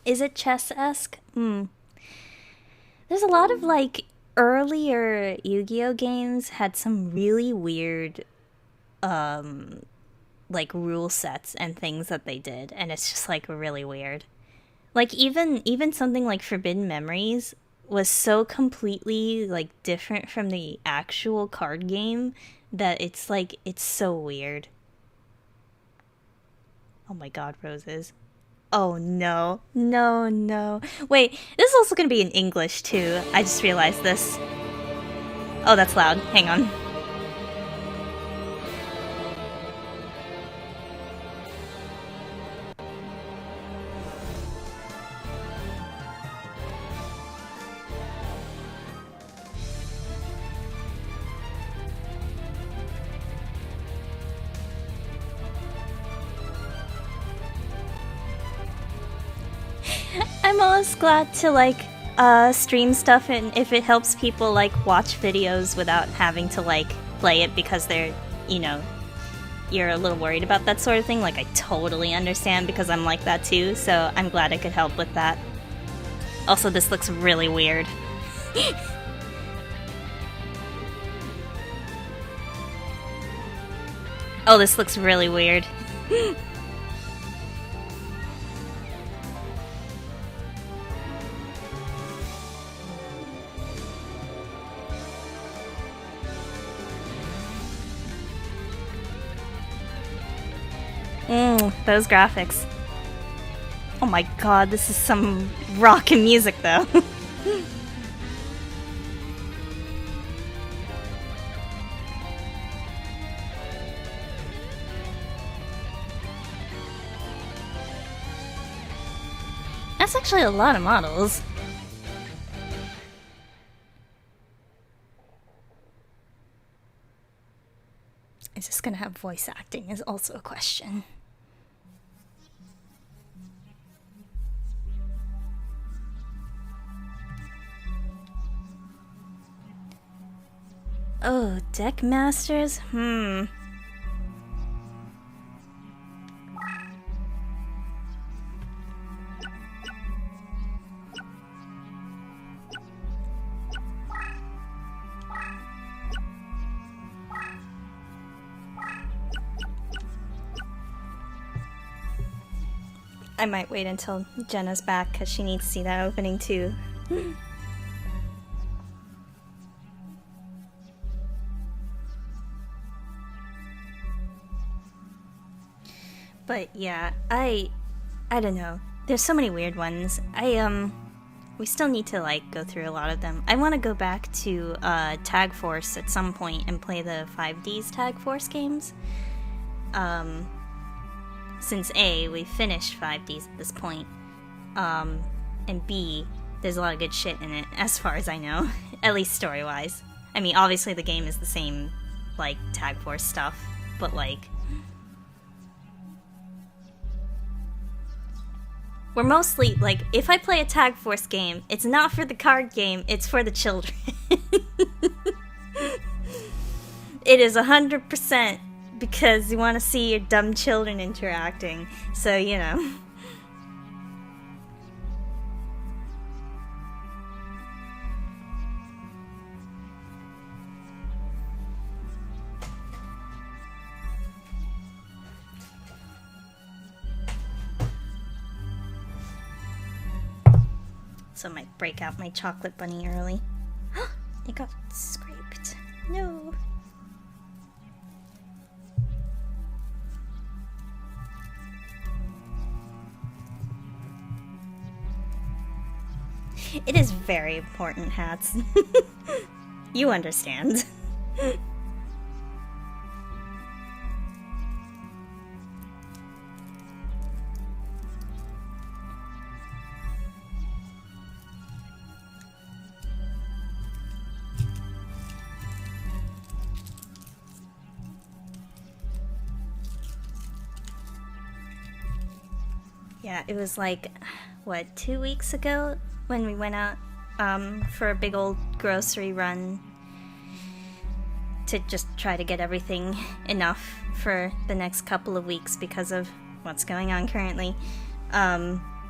Is it chess-esque? There's a lot of like earlier Yu-Gi-Oh games had some really weird like rule sets and things that they did, and it's just like really weird. Like even something like Forbidden Memories was so completely like different from the actual card game that it's like it's so weird. Oh my god, roses. Oh no. No, no. Wait, this is also going to be in English too. I just realized this. Oh, that's loud. Hang on. I'm always glad to like stream stuff, and if it helps people like watch videos without having to like play it because they're, you know, you're a little worried about that sort of thing. Like I totally understand because I'm like that too, so I'm glad I could help with that. Also, this looks really weird. Oh, this looks really weird. Those graphics. Oh my god, this is some rockin' music though. That's actually a lot of models. Is this gonna have voice acting is also a question. Oh, deck masters? I might wait until Jenna's back because she needs to see that opening too. But yeah, I don't know. There's so many weird ones. We still need to like go through a lot of them. I want to go back to Tag Force at some point and play the 5Ds Tag Force games. Since A, we finished 5Ds at this point, and B, there's a lot of good shit in it, as far as I know, at least story-wise. I mean, obviously the game is the same, like, Tag Force stuff, but like, we're mostly, like, if I play a Tag Force game, it's not for the card game, it's for the children. It is 100% because you want to see your dumb children interacting, so, you know. So I might break out my chocolate bunny early. It got scraped. No. It is very important, Hats. You understand. Yeah, it was like, what, 2 weeks ago when we went out for a big old grocery run to just try to get everything enough for the next couple of weeks because of what's going on currently.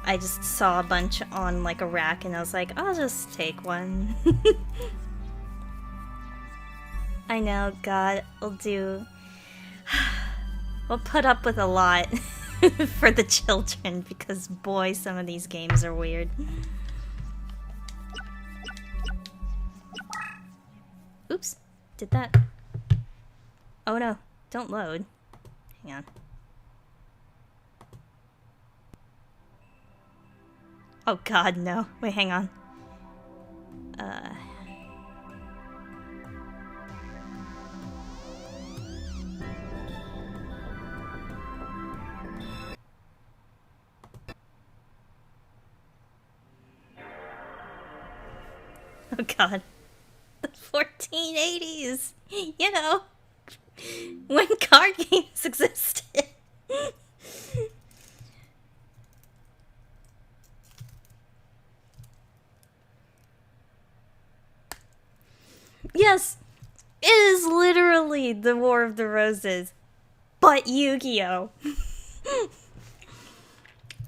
I just saw a bunch on like a rack and I was like, I'll just take one. I know, God, we'll put up with a lot for the children because boy, some of these games are weird. Oops, did that? Oh no, don't load. Hang on. Oh God, no. Wait, hang on. Oh God. The 1480s! You know, when card games existed. Yes, it is literally the War of the Roses, but Yu-Gi-Oh!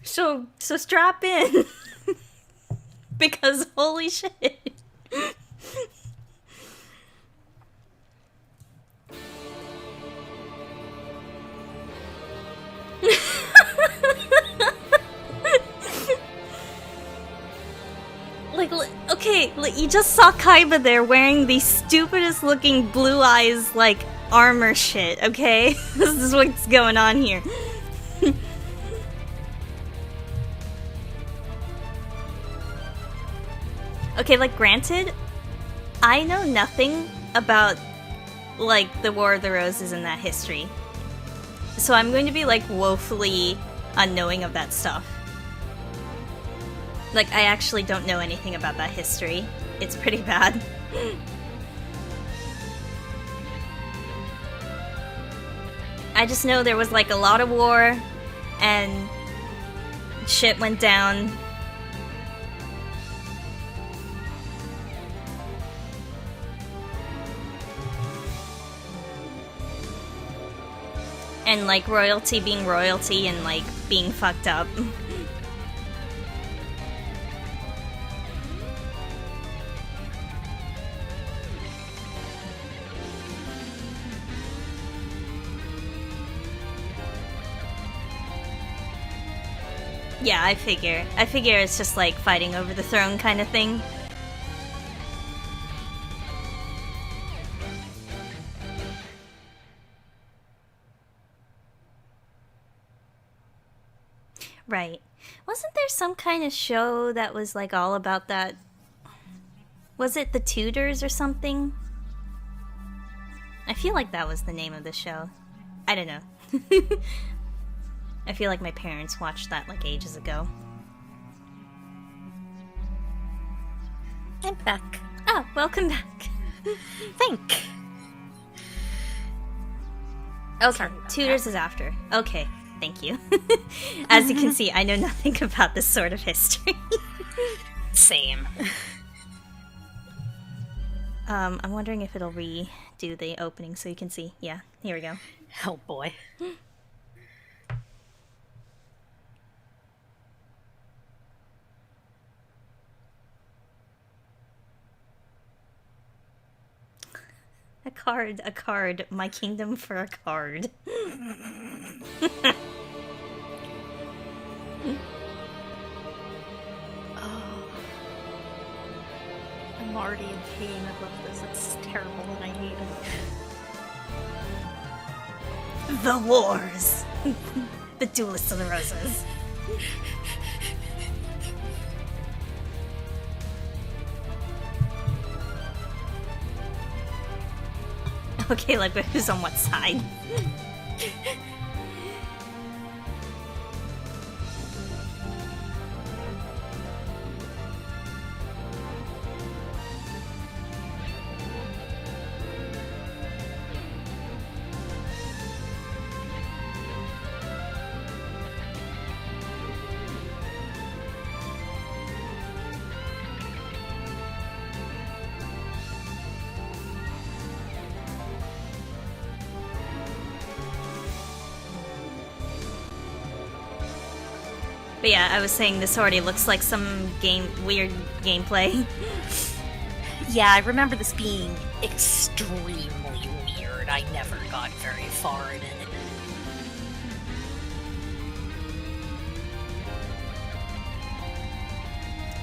So strap in. Because holy shit. Like, okay, you just saw Kaiba there wearing the stupidest looking blue eyes, like, armor shit, okay? This is what's going on here. Okay, like, granted, I know nothing about, like, the War of the Roses and that history. So I'm going to be, like, woefully unknowing of that stuff. Like, I actually don't know anything about that history. It's pretty bad. I just know there was, like, a lot of war, and shit went down. And, like, royalty being royalty and, like, being fucked up. Yeah, I figure. I figure it's just like fighting over the throne kind of thing. Right. Wasn't there some kind of show that was like all about that? Was it The Tudors or something? I feel like that was the name of the show. I don't know. I feel like my parents watched that like ages ago. I'm back. Oh, welcome back. Thank. Okay, Tudors is after. Okay, thank you. As you can see, I know nothing about this sort of history. Same. I'm wondering if it'll redo the opening so you can see. Yeah, here we go. Oh boy. A card. My kingdom for a card. I'm already in pain. I love this. It's terrible and I hate it. The Wars. The Duelists of the Roses. Okay, like, but who's on what side? But yeah, I was saying this already looks like some weird gameplay. Yeah, I remember this being extremely weird. I never got very far in it.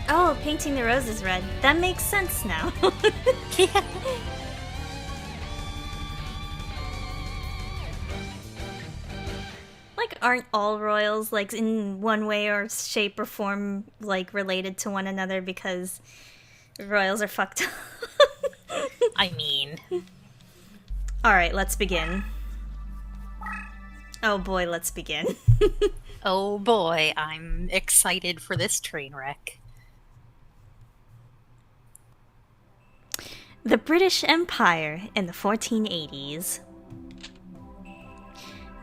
Oh, painting the roses red. That makes sense now. Yeah. Like, aren't all royals, like, in one way or shape or form, like, related to one another because royals are fucked up? I mean... Alright, let's begin. Oh boy, let's begin. Oh boy, I'm excited for this train wreck. The British Empire in the 1480s.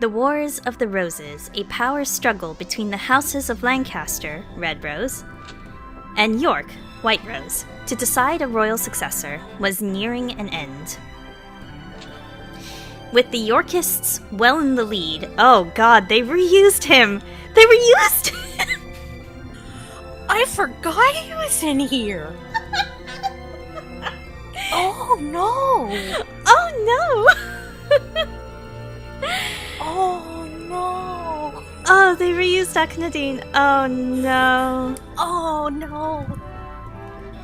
The Wars of the Roses, a power struggle between the houses of Lancaster, Red Rose, and York, White Rose, to decide a royal successor, was nearing an end. With the Yorkists well in the lead, oh god, they reused him! They reused him! I forgot he was in here! Oh no! Oh no! Oh no! Oh, they reused Akhenaten. Oh no. Oh no!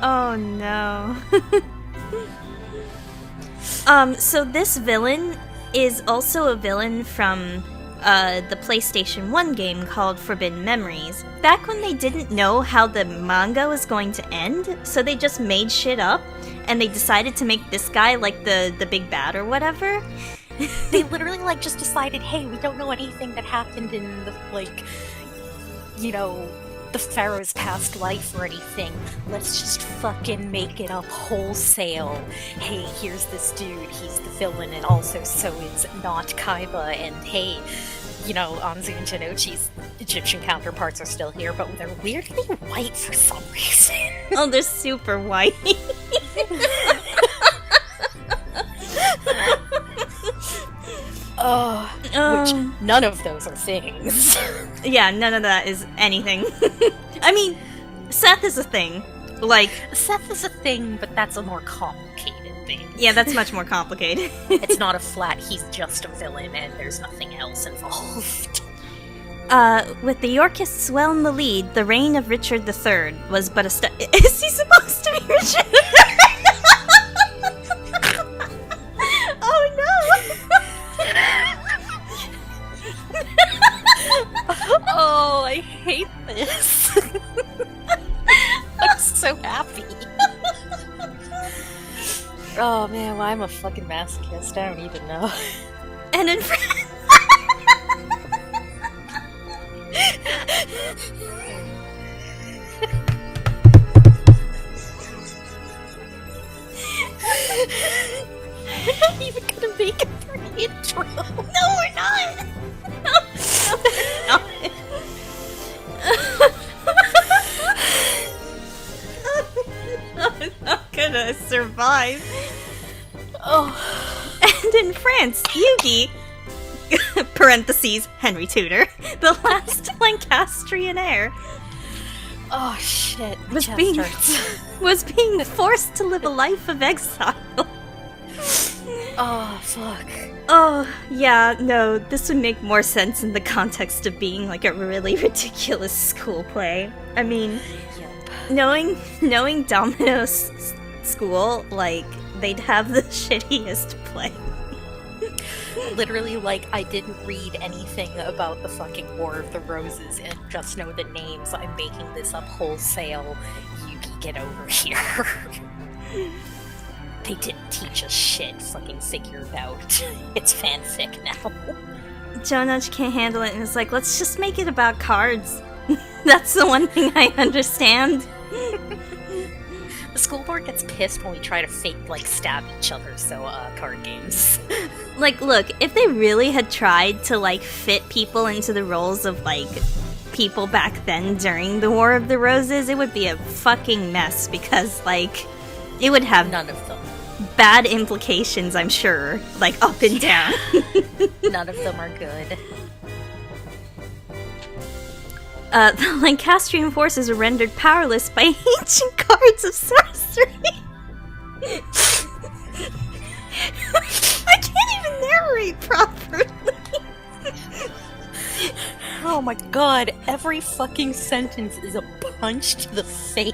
Oh no. So this villain is also a villain from the PlayStation 1 game called Forbidden Memories. Back when they didn't know how the manga was going to end, so they just made shit up, and they decided to make this guy like the big bad or whatever. They literally, like, just decided, hey, we don't know anything that happened in the, like, you know, the Pharaoh's past life or anything. Let's just fucking make it up wholesale. Hey, here's this dude, he's the villain, and also so is not Kaiba, and hey, you know, Anzu and Jinochi's Egyptian counterparts are still here, but they're weirdly white for some reason. Oh, they're super white. Which none of those are things. Yeah, none of that is anything. I mean, Seth is a thing. Like, Seth is a thing, but that's a more complicated thing. Yeah, that's much more complicated. It's not a flat, he's just a villain and there's nothing else involved. With the Yorkists well in the lead, the reign of Richard III was but a step. Is he supposed to be Richard? Oh no! Oh, I hate this. I'm so happy. Oh man, why I'm a fucking masochist, I don't even know. And in We're not even gonna make it through the intro. No, we're not! No, we're not. I'm not gonna survive. Oh. And in France, Yugi, parentheses, Henry Tudor, the last Lancastrian heir, Oh shit, was chest being hurts. was being forced to live a life of exile. Oh fuck. Oh, yeah, no, this would make more sense in the context of being like a really ridiculous school play. I mean, Yep. knowing Domino's school, like, they'd have the shittiest play. Literally, like, I didn't read anything about the fucking War of the Roses and just know the names. I'm making this up wholesale. Yugi, get over here. They didn't teach us shit. Fucking figure it out. It's fanfic now. Jonuch can't handle it and is like, let's just make it about cards. That's the one thing I understand. The school board gets pissed when we try to fake, like, stab each other, so, card games. Like, look, if they really had tried to, like, fit people into the roles of, like, people back then during the War of the Roses, it would be a fucking mess because, like, it would have None of them. bad implications, I'm sure, like, up and down. None of them are good. The Lancastrian forces are rendered powerless by ancient cards of sorcery. I can't even narrate properly. Oh my god, every fucking sentence is a punch to the face.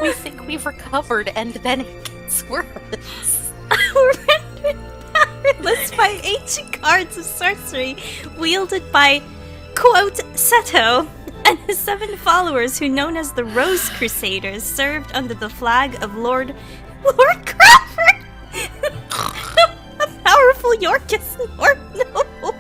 We think we've recovered, and then it gets worse. Rendered powerless by ancient cards of sorcery wielded by, quote, Seto and his 7 followers, who, known as the Rose Crusaders, served under the flag of Lord Crawford, a powerful Yorkist noble.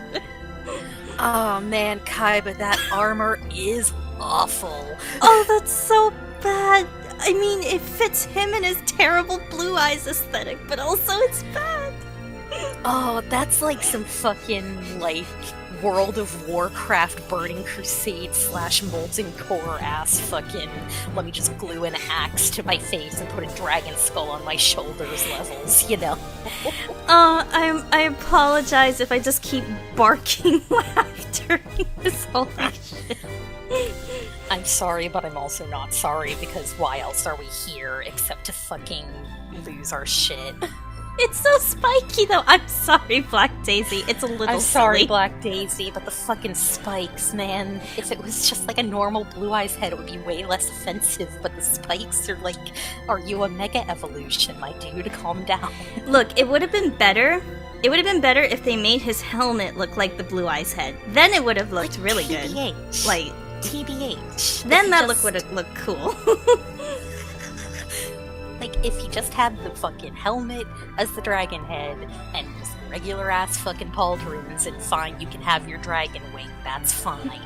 Oh man, Kai, but that armor is awful. Oh, that's so bad. I mean, it fits him and his terrible blue eyes aesthetic, but also it's bad. Oh, that's like some fucking, like, World of Warcraft Burning Crusade / Molten Core ass fucking, let me just glue an axe to my face and put a dragon skull on my shoulders levels, you know? I apologize if I just keep barking laughter this whole shit. I'm sorry, but I'm also not sorry, because why else are we here except to fucking lose our shit? It's so spiky, though. I'm sorry, Black Daisy. It's a little I'm sorry, silly. Black Daisy, but the fucking spikes, man. If it was just like a normal Blue Eyes head, it would be way less offensive, but the spikes are like, are you a mega evolution, my dude? Calm down. Look, it would have been better. It would have been better if they made his helmet look like the Blue Eyes head. Then it would have looked Like really TBH. good. Like, TBH. then If that you look just- would have looked cool. Like, if you just had the fucking helmet as the dragon head, and just regular ass fucking pauldrons, and fine, you can have your dragon wing, that's fine.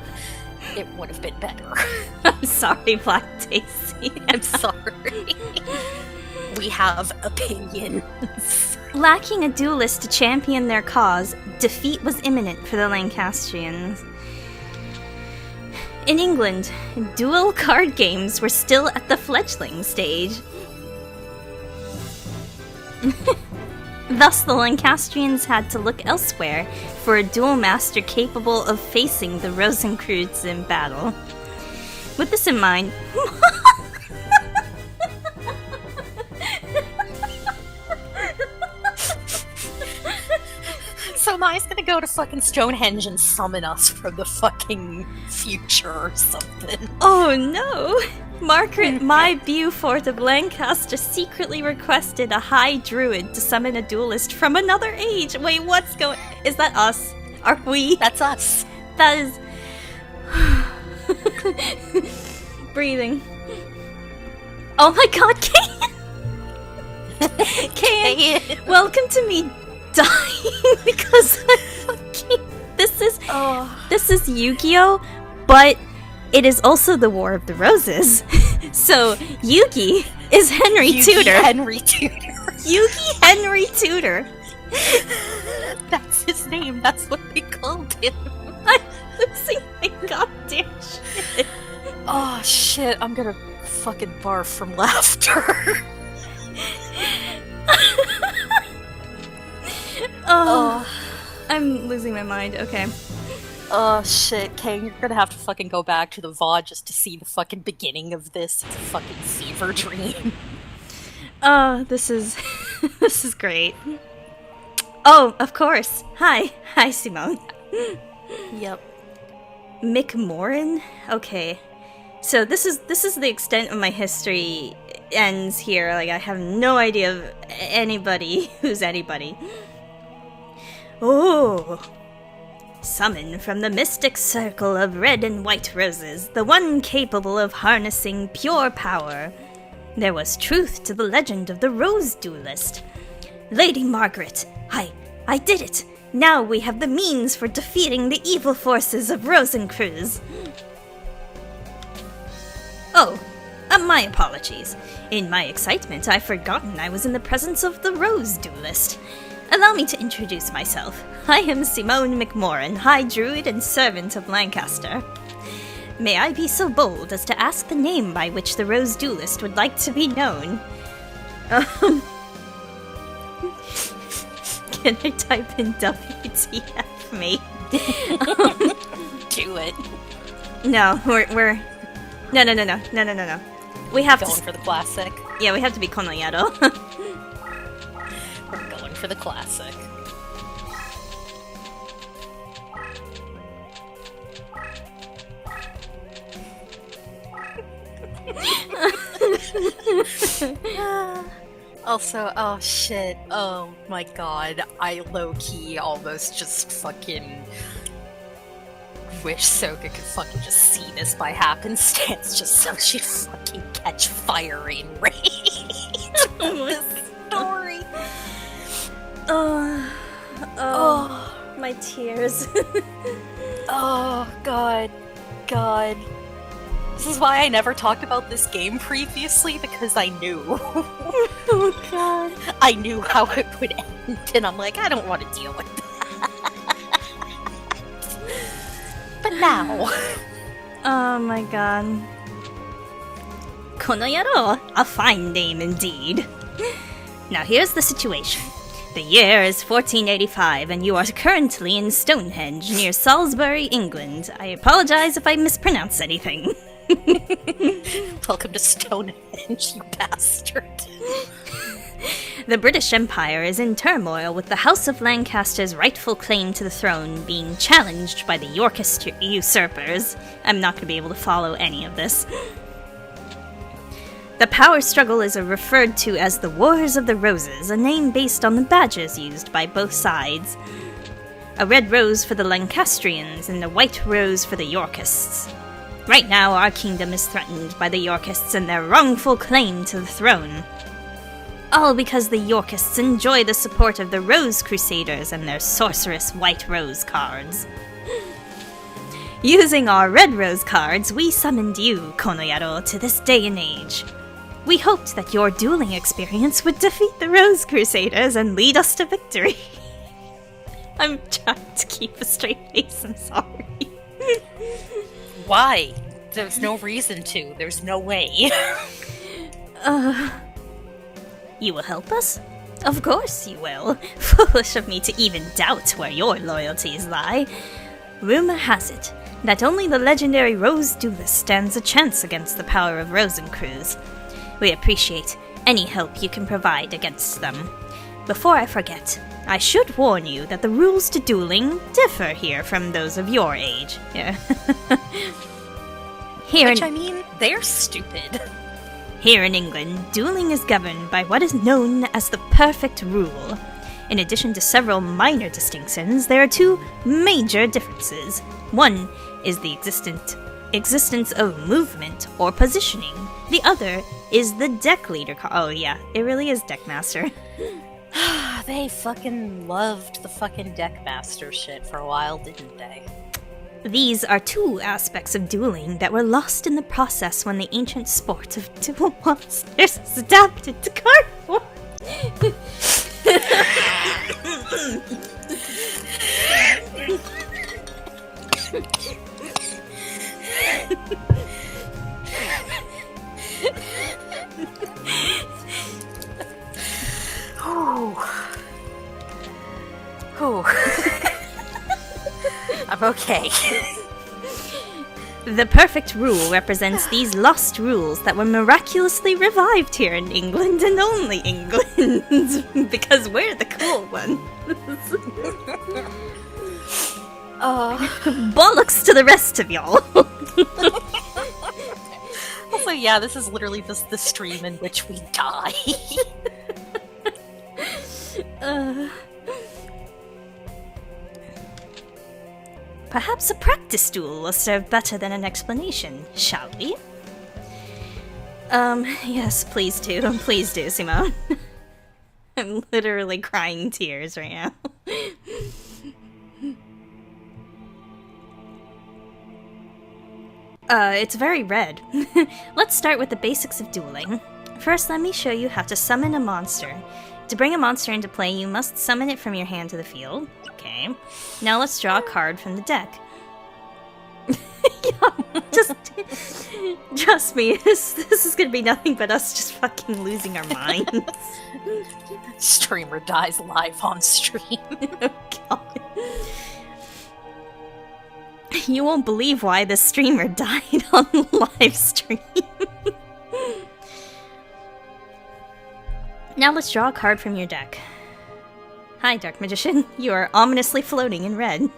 It would have been better. I'm sorry, Black Daisy. I'm sorry. We have opinions. Lacking a duelist to champion their cause, defeat was imminent for the Lancastrians. In England, duel card games were still at the fledgling stage. Thus, the Lancastrians had to look elsewhere for a duel master capable of facing the Rosencreutz in battle. With this in mind, So Mai's gonna go to fucking Stonehenge and summon us from the fucking future or something. oh no! Margaret My Beaufort of Lancaster secretly requested a high druid to summon a duelist from another age. Wait, what's going? Is that us? Are we? That's us. That is. Breathing. Oh my god, Kayan! Kayan, welcome to me dying because I fucking. This is Yu-Gi-Oh! But it is also the War of the Roses. So, Yugi is Henry Tudor. Henry Tudor. Yugi Henry Tudor. That's his name. That's what they called him. I'm losing my goddamn shit. Oh shit, I'm gonna fucking barf from laughter. Oh, I'm losing my mind. Okay. Oh shit, Kang, you're gonna have to fucking go back to the VOD just to see the fucking beginning of this. It's a fucking fever dream. Oh, this is this is great. Oh, of course. Hi, Simone. Yep. McMoran? Okay. So this is the extent of my history ends here. Like, I have no idea of anybody who's anybody. Oh. Summoned from the mystic circle of red and white roses, the one capable of harnessing pure power. There was truth to the legend of the Rose Duelist. Lady Margaret, I did it! Now we have the means for defeating the evil forces of Rosencreutz. Oh, my apologies. In my excitement, I've forgotten I was in the presence of the Rose Duelist. Allow me to introduce myself. I am Simone McMoran, High Druid and Servant of Lancaster. May I be so bold as to ask the name by which the Rose Duelist would like to be known? Can I type in WTF me? Do it. No, we're no. We have Going for the classic. Yeah, we have to be Konoyaro. We're going for the classic. Also, oh shit, oh my god, I low-key almost just fucking wish Soka could fucking just see this by happenstance just so she'd fucking catch fire in rage from this story. Oh, my tears. Oh, God. This is why I never talked about this game previously, because I knew. Oh, God. I knew how it would end, and I'm like, I don't want to deal with that. But now. Oh my god. Konoyaro, a fine name indeed. Now here's the situation. The year is 1485, and you are currently in Stonehenge, near Salisbury, England. I apologize if I mispronounce anything. Welcome to Stonehenge, you bastard. The British Empire is in turmoil, with the House of Lancaster's rightful claim to the throne being challenged by the Yorkist usurpers. I'm not going to be able to follow any of this. The power struggle is referred to as the Wars of the Roses, a name based on the badges used by both sides. A red rose for the Lancastrians and a white rose for the Yorkists. Right now, our kingdom is threatened by the Yorkists and their wrongful claim to the throne. All because the Yorkists enjoy the support of the Rose Crusaders and their sorcerous White Rose cards. Using our Red Rose cards, we summoned you, Konoyaro, to this day and age. We hoped that your dueling experience would defeat the Rose Crusaders and lead us to victory. I'm trying to keep a straight face, I'm sorry. Why? There's no reason to. There's no way. You will help us? Of course you will. Foolish of me to even doubt where your loyalties lie. Rumor has it that only the legendary Rose Duelist stands a chance against the power of Rosencrews. We appreciate any help you can provide against them. Before I forget, I should warn you that the rules to dueling differ here from those of your age. I mean, they're stupid. Here in England, dueling is governed by what is known as the perfect rule. In addition to several minor distinctions, there are two major differences. One is the existence of movement or positioning. The other is the deck leader Oh yeah, it really is Deckmaster. They fucking loved the fucking Deckmaster shit for a while, didn't they? These are two aspects of dueling that were lost in the process when the ancient sport of duel monsters was adapted to card form. I'm okay. The perfect rule represents these lost rules that were miraculously revived here in England and only England, because we're the cool ones. Bollocks to the rest of y'all. Also, yeah, this is literally just the stream in which we die. Perhaps a practice duel will serve better than an explanation, shall we? Yes, please do. Please do, Simone. I'm literally crying tears right now. It's very red. Let's start with the basics of dueling. First, let me show you how to summon a monster. To bring a monster into play, you must summon it from your hand to the field. Okay. Now let's draw a card from the deck. Just trust me, this is gonna be nothing but us just fucking losing our minds. Streamer dies live on stream. Oh god. You won't believe why the streamer died on live stream. Now let's draw a card from your deck. Hi, Dark Magician. You are ominously floating in red.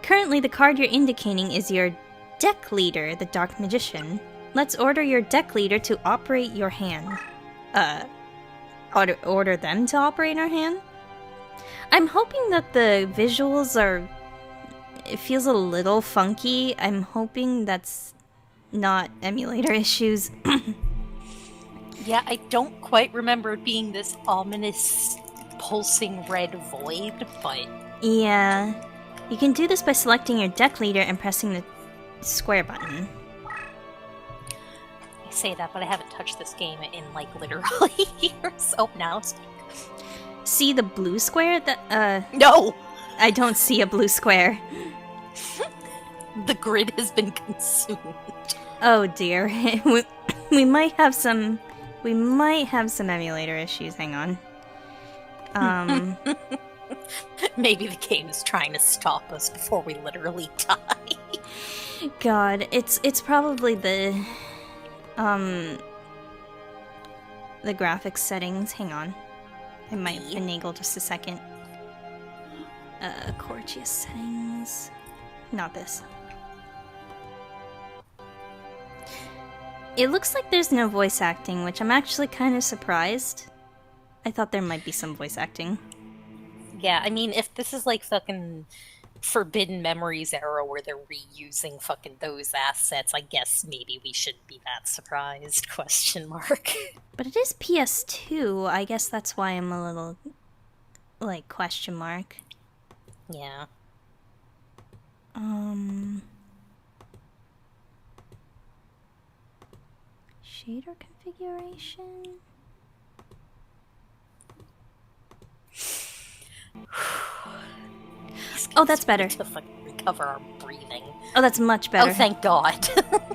Currently, the card you're indicating is your deck leader, the Dark Magician. Let's order your deck leader to operate your hand. Order them to operate our hand? I'm hoping that the visuals are... It feels a little funky. I'm hoping that's not emulator issues. Yeah, I don't quite remember it being this ominous, pulsing red void, but... Yeah. You can do this by selecting your deck leader and pressing the square button. I say that, but I haven't touched this game in, like, literally years. Oh, now it's... See the blue square? No! I don't see a blue square. The grid has been consumed. Oh dear. We might have some emulator issues. Hang on. Maybe the game is trying to stop us before we literally die. God, it's probably the graphics settings. Hang on. I might finagle just a second. Cortius settings. Not this. It looks like there's no voice acting, which I'm actually kind of surprised. I thought there might be some voice acting. Yeah, I mean, if this is like fucking Forbidden Memories era where they're reusing fucking those assets, I guess maybe we shouldn't be that surprised, question mark. But it is PS2, I guess that's why I'm a little, like, question mark. Yeah. Shader configuration? Oh, that's better. To fucking recover our breathing. Oh, that's much better. Oh, thank God.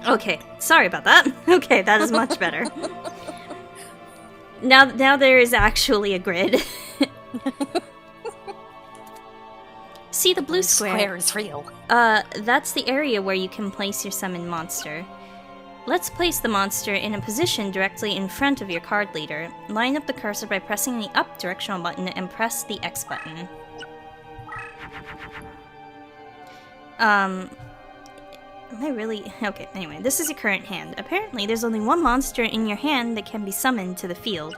Okay, sorry about that. Okay, that is much better. Now there is actually a grid. See the blue square? Square is real. That's the area where you can place your summoned monster. Let's place the monster in a position directly in front of your card leader. Line up the cursor by pressing the up directional button and press the X button. Am I really... Okay, anyway, this is your current hand. Apparently, there's only one monster in your hand that can be summoned to the field.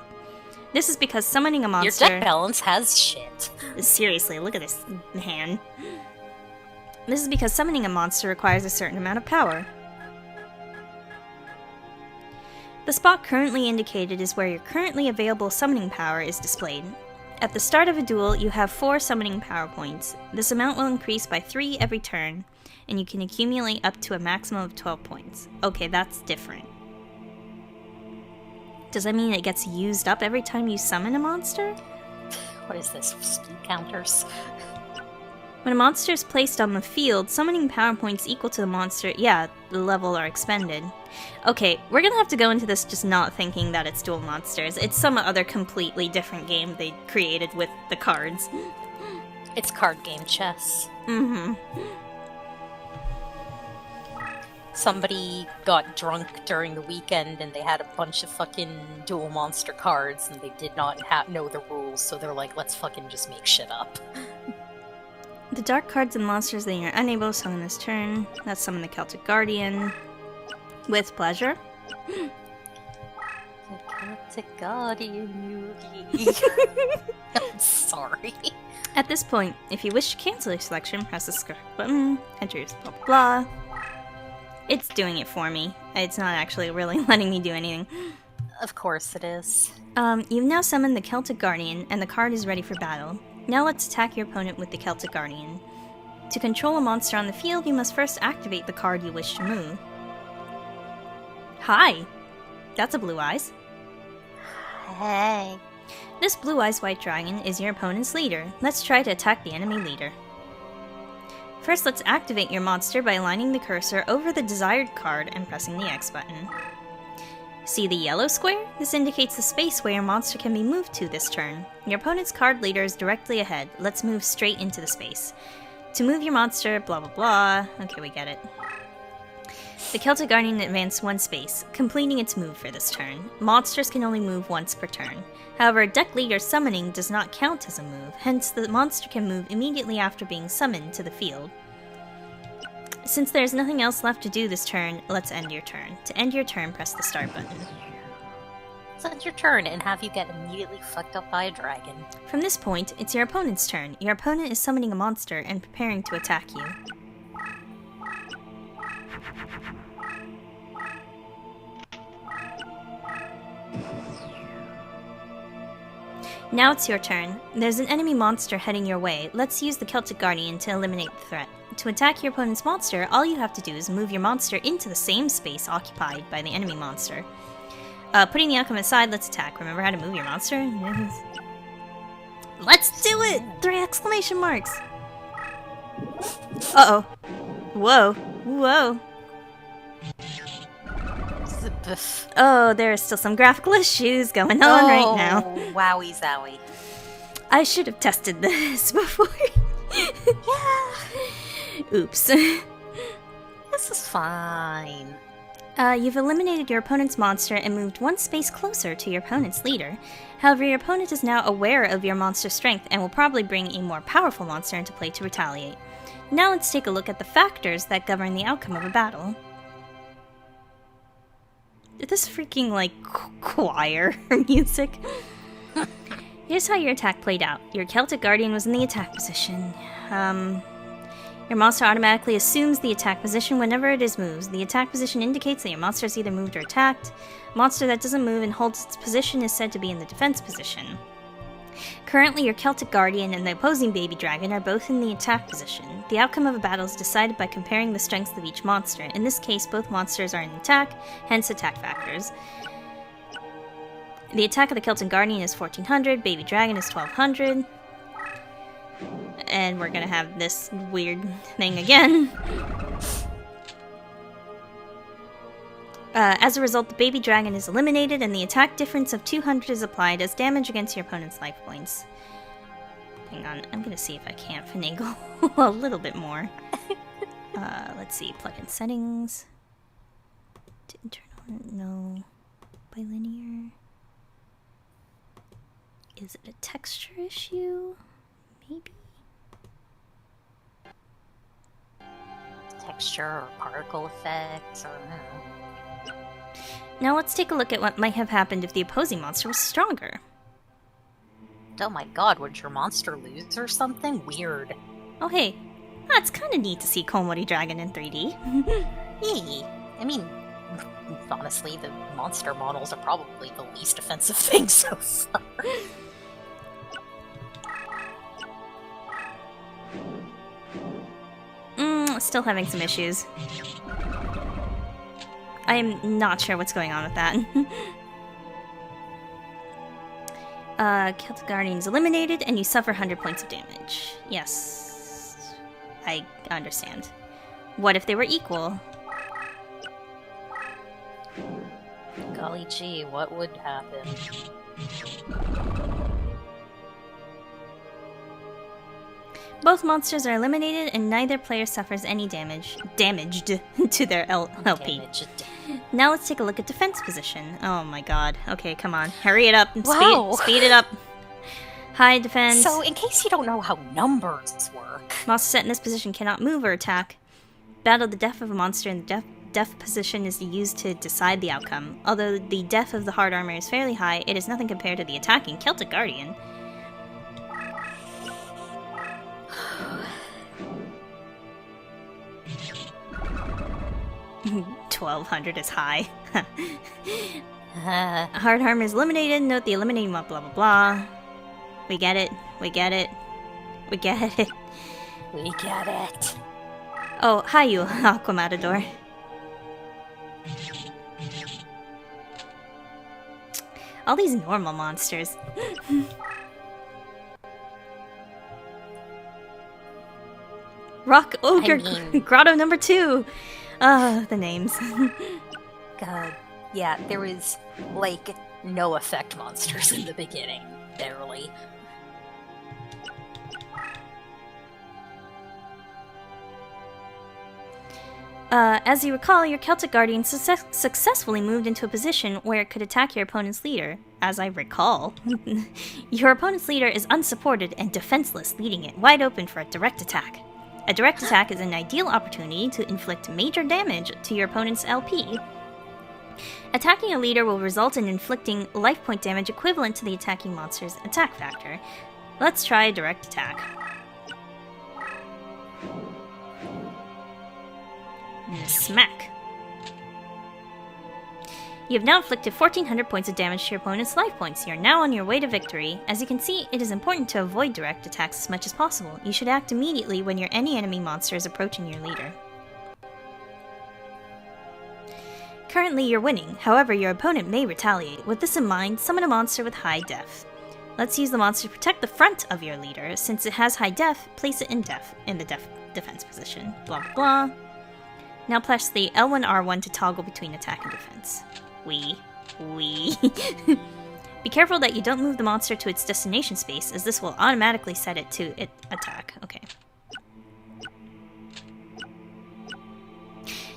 This is because summoning a monster... Your deck balance has shit. Seriously, look at this hand. This is because summoning a monster requires a certain amount of power. The spot currently indicated is where your currently available summoning power is displayed. At the start of a duel, you have 4 summoning power points. This amount will increase by 3 every turn, and you can accumulate up to a maximum of 12 points. Okay, that's different. Does that mean it gets used up every time you summon a monster? What is this? Speed counters? When a monster is placed on the field, summoning power points equal to the monster, the level are expended. Okay, we're gonna have to go into this just not thinking that it's Duel Monsters. It's some other completely different game they created with the cards. It's card game chess. Mm-hmm. Somebody got drunk during the weekend and they had a bunch of fucking Duel Monster cards and they did not know the rules, so they're like, let's fucking just make shit up. The dark cards and monsters that you're unable to summon this turn. Let's summon the Celtic Guardian. With pleasure. The Celtic Guardian, Yugi. I'm sorry. At this point, if you wish to cancel your selection, press the script button, enter your blah blah blah. It's doing it for me. It's not actually really letting me do anything. Of course it is. You've now summoned the Celtic Guardian, and the card is ready for battle. Now let's attack your opponent with the Celtic Guardian. To control a monster on the field, you must first activate the card you wish to move. Hi! That's a Blue Eyes. Hey. This Blue Eyes White Dragon is your opponent's leader. Let's try to attack the enemy leader. First, let's activate your monster by aligning the cursor over the desired card and pressing the X button. See the yellow square? This indicates the space where your monster can be moved to this turn. Your opponent's card leader is directly ahead. Let's move straight into the space. To move your monster, blah blah blah. Okay, we get it. The Celtic Guardian advanced 1 space, completing its move for this turn. Monsters can only move once per turn. However, deck leader summoning does not count as a move, hence the monster can move immediately after being summoned to the field. Since there's nothing else left to do this turn, let's end your turn. To end your turn, press the start button. So it's your turn and have you get immediately fucked up by a dragon. From this point, it's your opponent's turn. Your opponent is summoning a monster and preparing to attack you. Now it's your turn. There's an enemy monster heading your way. Let's use the Celtic Guardian to eliminate the threat. To attack your opponent's monster, all you have to do is move your monster into the same space occupied by the enemy monster. Putting the outcome aside, let's attack. Remember how to move your monster? Let's do it! 3 exclamation marks! Uh-oh. Whoa. Whoa. Oh, there are still some graphical issues going on right now. Wowie zowie. I should have tested this before. Yeah. Oops. This is fine. You've eliminated your opponent's monster and moved 1 space closer to your opponent's leader. However, your opponent is now aware of your monster's strength and will probably bring a more powerful monster into play to retaliate. Now let's take a look at the factors that govern the outcome of a battle. This freaking, like, choir music. Here's how your attack played out. Your Celtic Guardian was in the attack position. Your monster automatically assumes the attack position whenever it is moved. The attack position indicates that your monster is either moved or attacked. A monster that doesn't move and holds its position is said to be in the defense position. Currently, your Celtic Guardian and the opposing baby dragon are both in the attack position. The outcome of a battle is decided by comparing the strengths of each monster. In this case, both monsters are in attack, hence attack factors. The attack of the Celtic Guardian is 1400, baby dragon is 1200. And we're gonna have this weird thing again. As a result, the baby dragon is eliminated, and the attack difference of 200 is applied as damage against your opponent's life points. Hang on, I'm gonna see if I can't finagle a little bit more. Let's see, plugin settings. Didn't turn on, no. Bilinear. Is it a texture issue? Maybe? Texture or particle effects or no. Now let's take a look at what might have happened if the opposing monster was stronger. Oh my god, would your monster lose or something? Weird. Oh hey, that's kind of neat to see Komori Dragon in 3D. Yee. I mean, honestly, the monster models are probably the least offensive thing so far. Still having some issues. I am not sure what's going on with that. Celtic Guardian is eliminated, and you suffer 100 points of damage. Yes, I understand. What if they were equal? Golly gee, what would happen? Both monsters are eliminated, and neither player suffers any damaged to their LP. Now let's take a look at defense position. Oh my god. Okay, come on. Hurry it up. Wow. Speed it up. High defense. So, in case you don't know how numbers work... Monster set in this position cannot move or attack. Battle the death of a monster in the death position is used to decide the outcome. Although the death of the hard armor is fairly high, it is nothing compared to the attacking Celtic Guardian. 1200 is high. Hard armor is eliminated. Note the eliminating blah blah blah. We get it. We get it. We get it. We get it. Oh, hi you, Aquamatador. All these normal monsters. Rock Ogre mean- Grotto number 2! The names. God, yeah, there was, like, no effect monsters in the beginning. Barely. As you recall, your Celtic Guardian successfully moved into a position where it could attack your opponent's leader. As I recall. Your opponent's leader is unsupported and defenseless, leaving it wide open for a direct attack. A direct attack is an ideal opportunity to inflict major damage to your opponent's LP. Attacking a leader will result in inflicting life point damage equivalent to the attacking monster's attack factor. Let's try a direct attack. Smack. You have now inflicted 1400 points of damage to your opponent's life points. You are now on your way to victory. As you can see, it is important to avoid direct attacks as much as possible. You should act immediately when any enemy monster is approaching your leader. Currently, you're winning. However, your opponent may retaliate. With this in mind, summon a monster with high def. Let's use the monster to protect the front of your leader. Since it has high def, place it in the defense position. Blah blah blah. Now press the L1R1 to toggle between attack and defense. Be careful that you don't move the monster to its destination space, as this will automatically set it to attack. Okay.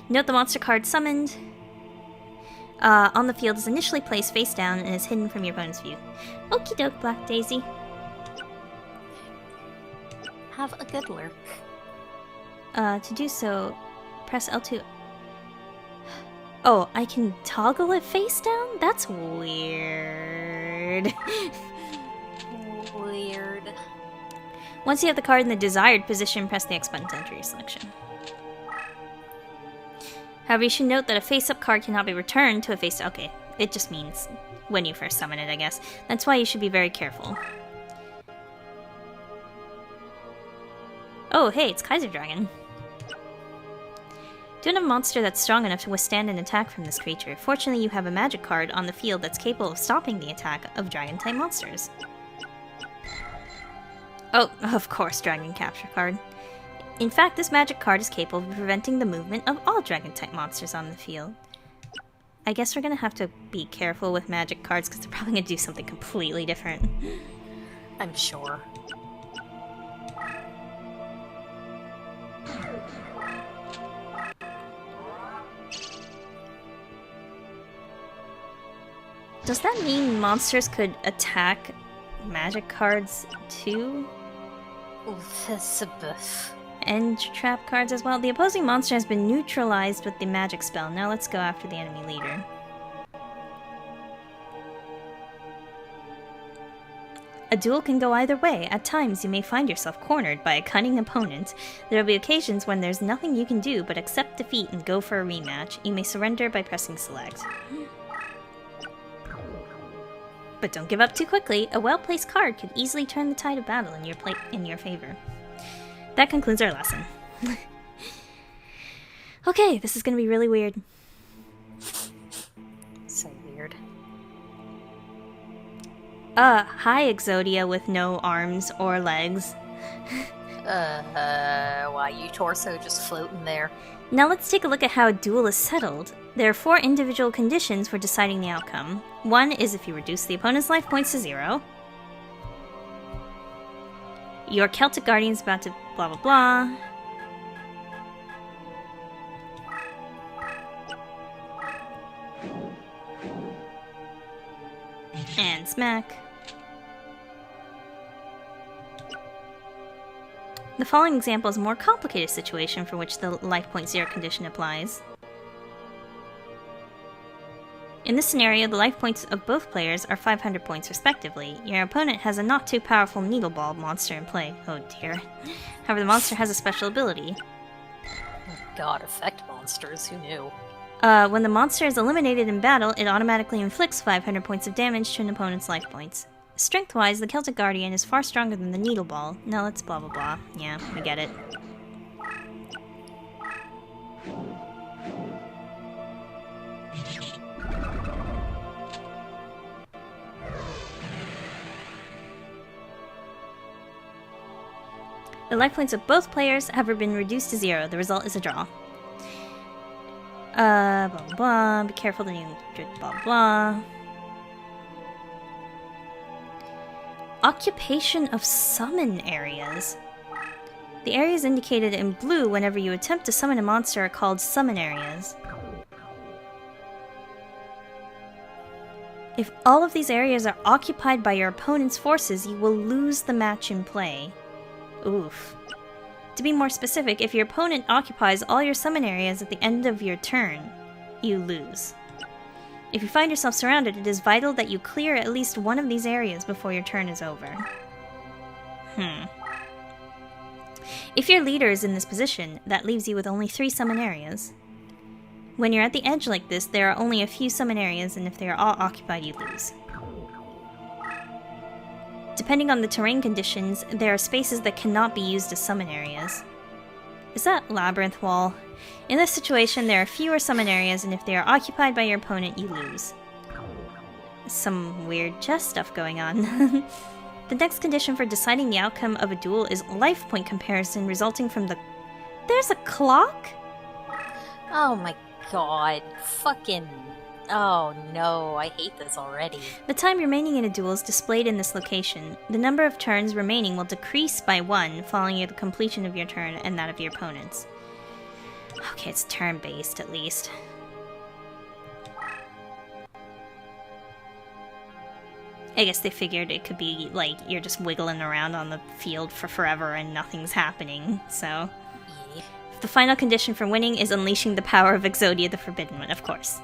Note the monster card summoned on the field is initially placed face down and is hidden from your opponent's view. Okie doke, Black Daisy. Have a good lurk. To do so, press L2. Oh, I can toggle it face down? That's weird. Weird. Once you have the card in the desired position, press the X button to enter your selection. However, you should note that a face-up card cannot be returned to a face-down. Okay, it just means when you first summon it, I guess. That's why you should be very careful. Oh, hey, it's Kaiser Dragon. Do you have a monster that's strong enough to withstand an attack from this creature? Fortunately, you have a magic card on the field that's capable of stopping the attack of dragon-type monsters. Oh, of course, Dragon Capture card. In fact, this magic card is capable of preventing the movement of all dragon-type monsters on the field. I guess we're gonna have to be careful with magic cards because they're probably gonna do something completely different. I'm sure. Does that mean monsters could attack magic cards too? And trap cards as well? The opposing monster has been neutralized with the magic spell. Now let's go after the enemy leader. A duel can go either way. At times, you may find yourself cornered by a cunning opponent. There will be occasions when there's nothing you can do but accept defeat and go for a rematch. You may surrender by pressing select. But don't give up too quickly. A well-placed card could easily turn the tide of battle in your favor. That concludes our lesson. Okay, this is gonna be really weird. So weird. Hi Exodia with no arms or legs. Why you torso just floating there? Now let's take a look at how a duel is settled. There are 4 individual conditions for deciding the outcome. One is if you reduce the opponent's life points to 0. Your Celtic Guardian's about to blah blah blah. And smack. The following example is a more complicated situation for which the life point 0 condition applies. In this scenario, the life points of both players are 500 points respectively. Your opponent has a not too powerful needle ball monster in play. Oh dear. However, the monster has a special ability. God, effect monsters, who knew? When the monster is eliminated in battle, it automatically inflicts 500 points of damage to an opponent's life points. Strength-wise, the Celtic Guardian is far stronger than the needle ball. Now let's blah blah blah. Yeah, we get it. The life points of both players have been reduced to 0. The result is a draw. Blah blah blah. Be careful that you blah blah. Occupation of summon areas. The areas indicated in blue whenever you attempt to summon a monster are called summon areas. If all of these areas are occupied by your opponent's forces, you will lose the match in play. Oof. To be more specific, if your opponent occupies all your summon areas at the end of your turn, you lose. If you find yourself surrounded, it is vital that you clear at least one of these areas before your turn is over. If your leader is in this position, that leaves you with only 3 summon areas. When you're at the edge like this, there are only a few summon areas, and if they are all occupied, you lose. Depending on the terrain conditions, there are spaces that cannot be used as summon areas. Is that Labyrinth Wall? In this situation, there are fewer summon areas, and if they are occupied by your opponent, you lose. Some weird chess stuff going on. The next condition for deciding the outcome of a duel is life point comparison resulting from the... There's a clock? Oh my god. Fucking... Oh no, I hate this already. The time remaining in a duel is displayed in this location. The number of turns remaining will decrease by 1 following the completion of your turn and that of your opponent's. Okay, it's turn-based at least. I guess they figured it could be, like, you're just wiggling around on the field for forever and nothing's happening, so... Yeah. The final condition for winning is unleashing the power of Exodia the Forbidden One, of course.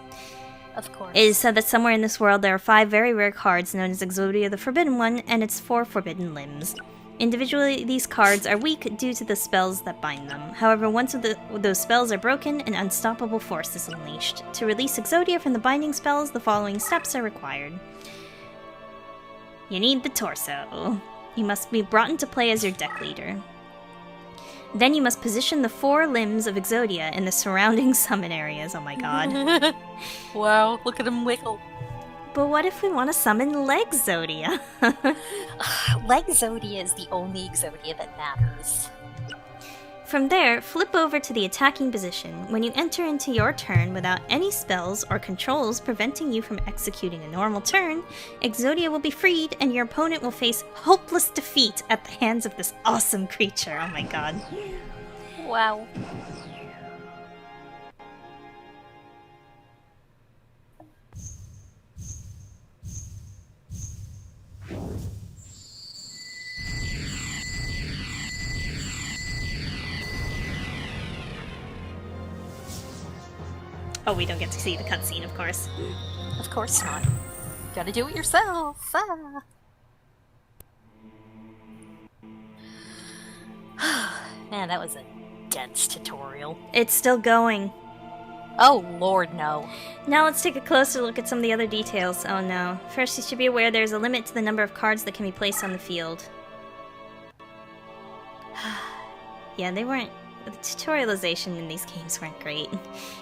Of course. It is said that somewhere in this world there are 5 very rare cards known as Exodia the Forbidden One, and its 4 forbidden limbs. Individually, these cards are weak due to the spells that bind them. However, once those spells are broken, an unstoppable force is unleashed. To release Exodia from the binding spells, the following steps are required. You need the torso. You must be brought into play as your deck leader. Then you must position the 4 limbs of Exodia in the surrounding summon areas. Oh my god. Wow, look at him wiggle. But what if we want to summon Legzodia? Legzodia is the only Exodia that matters. From there, flip over to the attacking position. When you enter into your turn without any spells or controls preventing you from executing a normal turn, Exodia will be freed and your opponent will face hopeless defeat at the hands of this awesome creature. Oh my god. Wow. Oh, we don't get to see the cutscene, of course. Of course not. Gotta do it yourself. Ah. Man, that was a dense tutorial. It's still going. Oh lord, no. Now let's take a closer look at some of the other details. Oh no. First, you should be aware there's a limit to the number of cards that can be placed on the field. Yeah, they weren't... The tutorialization in these games weren't great.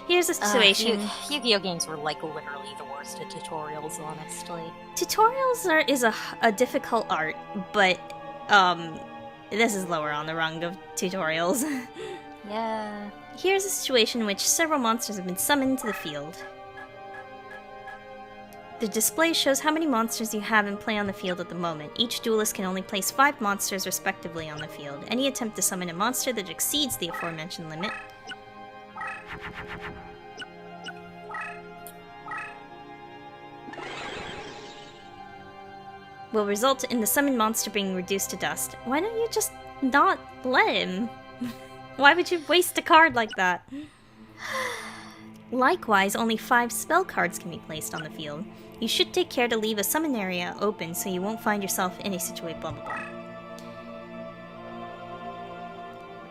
Here's a situation... Yu-Gi-Oh! Games were, like, literally the worst at tutorials, honestly. Tutorials is a difficult art, but, this is lower on the rung of tutorials. Yeah. Here's a situation in which several monsters have been summoned to the field. The display shows how many monsters you have in play on the field at the moment. Each duelist can only place 5 monsters respectively on the field. Any attempt to summon a monster that exceeds the aforementioned limit will result in the summoned monster being reduced to dust. Why don't you just not let him? Why would you waste a card like that? Likewise, only 5 spell cards can be placed on the field. You should take care to leave a summon area open so you won't find yourself in a situation blah blah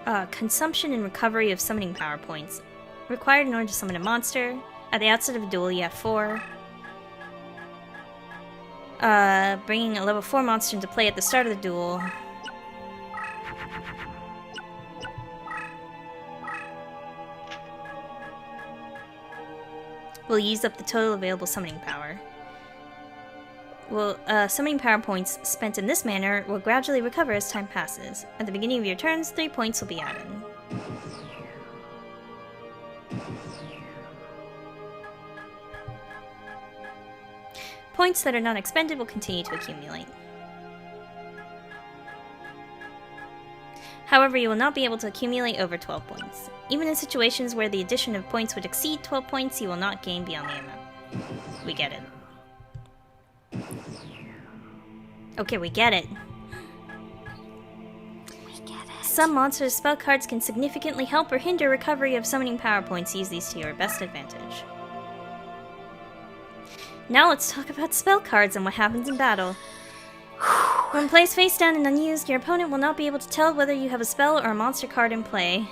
blah. Consumption and recovery of summoning power points. Required in order to summon a monster. At the outset of a duel, you have 4. Bringing a level 4 monster into play at the start of the duel. Will use up the total available summoning power. summoning power points spent in this manner will gradually recover as time passes. At the beginning of your turns, 3 points will be added. Points that are not expended will continue to accumulate. However, you will not be able to accumulate over 12 points. Even in situations where the addition of points would exceed 12 points, you will not gain beyond the amount. We get it. Okay, we get it. Some monsters' spell cards can significantly help or hinder recovery of summoning power points. Use these to your best advantage. Now let's talk about spell cards and what happens in battle. When placed face down and unused, your opponent will not be able to tell whether you have a spell or a monster card in play.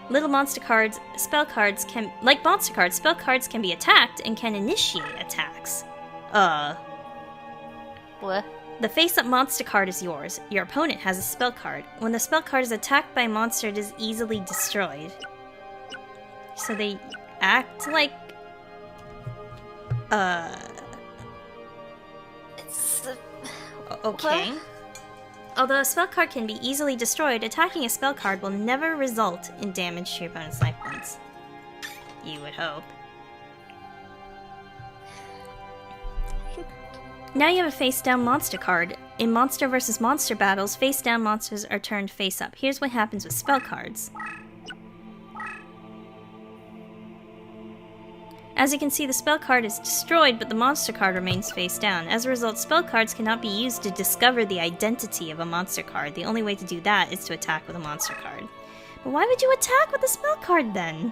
Like monster cards, spell cards can be attacked and can initiate attacks. What? The face-up monster card is yours. Your opponent has a spell card. When the spell card is attacked by a monster, it is easily destroyed. So they act like... Okay. What? Although a spell card can be easily destroyed, attacking a spell card will never result in damage to your opponent's life points. You would hope. Now you have a face-down monster card. In monster versus monster battles, face-down monsters are turned face-up. Here's what happens with spell cards. As you can see, the spell card is destroyed, but the monster card remains face down. As a result, spell cards cannot be used to discover the identity of a monster card. The only way to do that is to attack with a monster card. But why would you attack with a spell card then?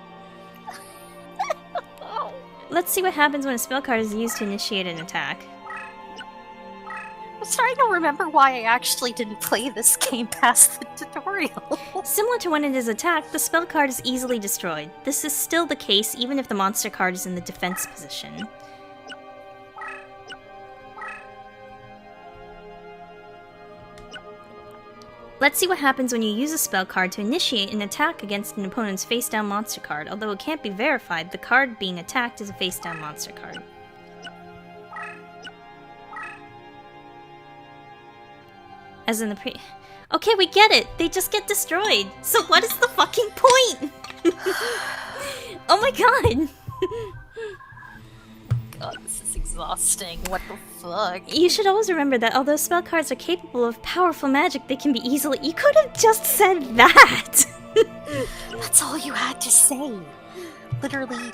Let's see what happens when a spell card is used to initiate an attack. I'm trying to remember why I actually didn't play this game past the tutorial. Similar to when it is attacked, the spell card is easily destroyed. This is still the case even if the monster card is in the defense position. Let's see what happens when you use a spell card to initiate an attack against an opponent's face-down monster card. Although it can't be verified, the card being attacked is a face-down monster card. As in the Okay, we get it! They just get destroyed! So what is the fucking point? Oh my god! God, this is exhausting. What the fuck? You should always remember that although spell cards are capable of powerful magic, they can be easily— You could have just said that! That's all you had to say. Literally,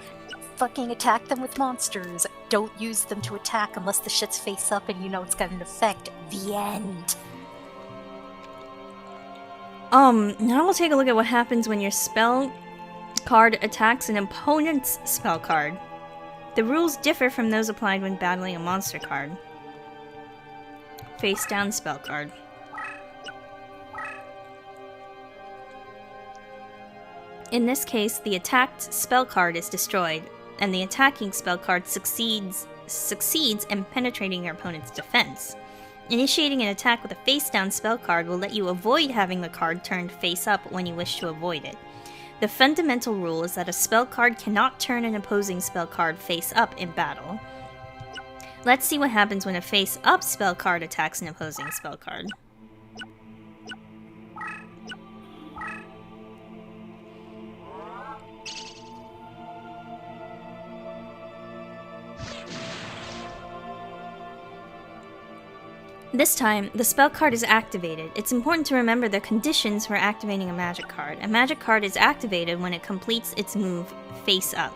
fucking attack them with monsters. Don't use them to attack unless the shit's face up and you know it's got an effect. The end. Now we'll take a look at what happens when your spell card attacks an opponent's spell card. The rules differ from those applied when battling a monster card. Face down spell card. In this case, the attacked spell card is destroyed, and the attacking spell card succeeds in penetrating your opponent's defense. Initiating an attack with a face-down spell card will let you avoid having the card turned face-up when you wish to avoid it. The fundamental rule is that a spell card cannot turn an opposing spell card face-up in battle. Let's see what happens when a face-up spell card attacks an opposing spell card. This time, the spell card is activated. It's important to remember the conditions for activating a magic card. A magic card is activated when it completes its move face up.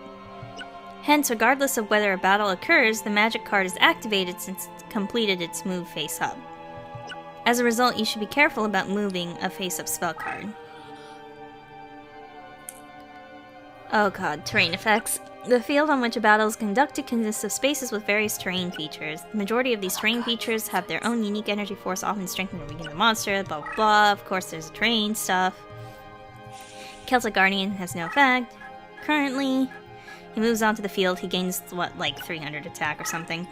Hence, regardless of whether a battle occurs, the magic card is activated since it's completed its move face up. As a result, you should be careful about moving a face-up spell card. Oh god, terrain effects. The field on which a battle is conducted consists of spaces with various terrain features. The majority of these terrain features have their own unique energy force, often strengthen or weaken the monster, blah blah blah. Of course, there's terrain stuff. Celtic Guardian has no effect. Currently, he moves onto the field, he gains, what, like 300 attack or something.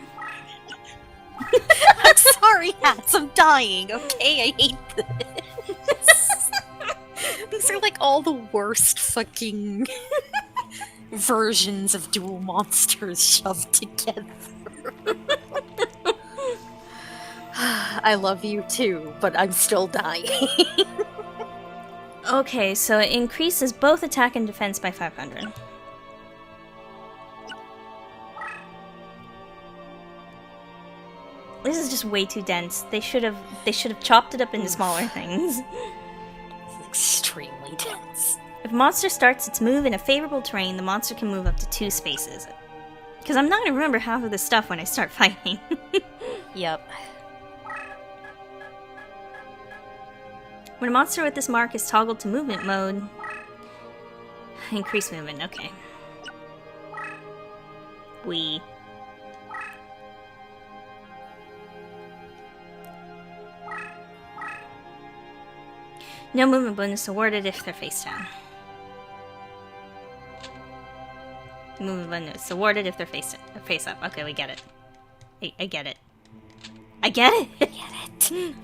I'm sorry, Hats, I'm dying, okay? I hate this. These are like all the worst fucking versions of dual monsters shoved together. I love you too, but I'm still dying. Okay, so it increases both attack and defense by 500. This is just way too dense. They should have chopped it up into smaller things. It's extremely dense. If a monster starts its move in a favorable terrain, the monster can move up to 2 spaces. Because I'm not going to remember half of this stuff when I start fighting. Yep. When a monster with this mark is toggled to movement mode... Increase movement, okay. No movement bonus awarded if they're face down. Movement bonus awarded if they're face up. Okay, we get it. I get it. I get it! I get it.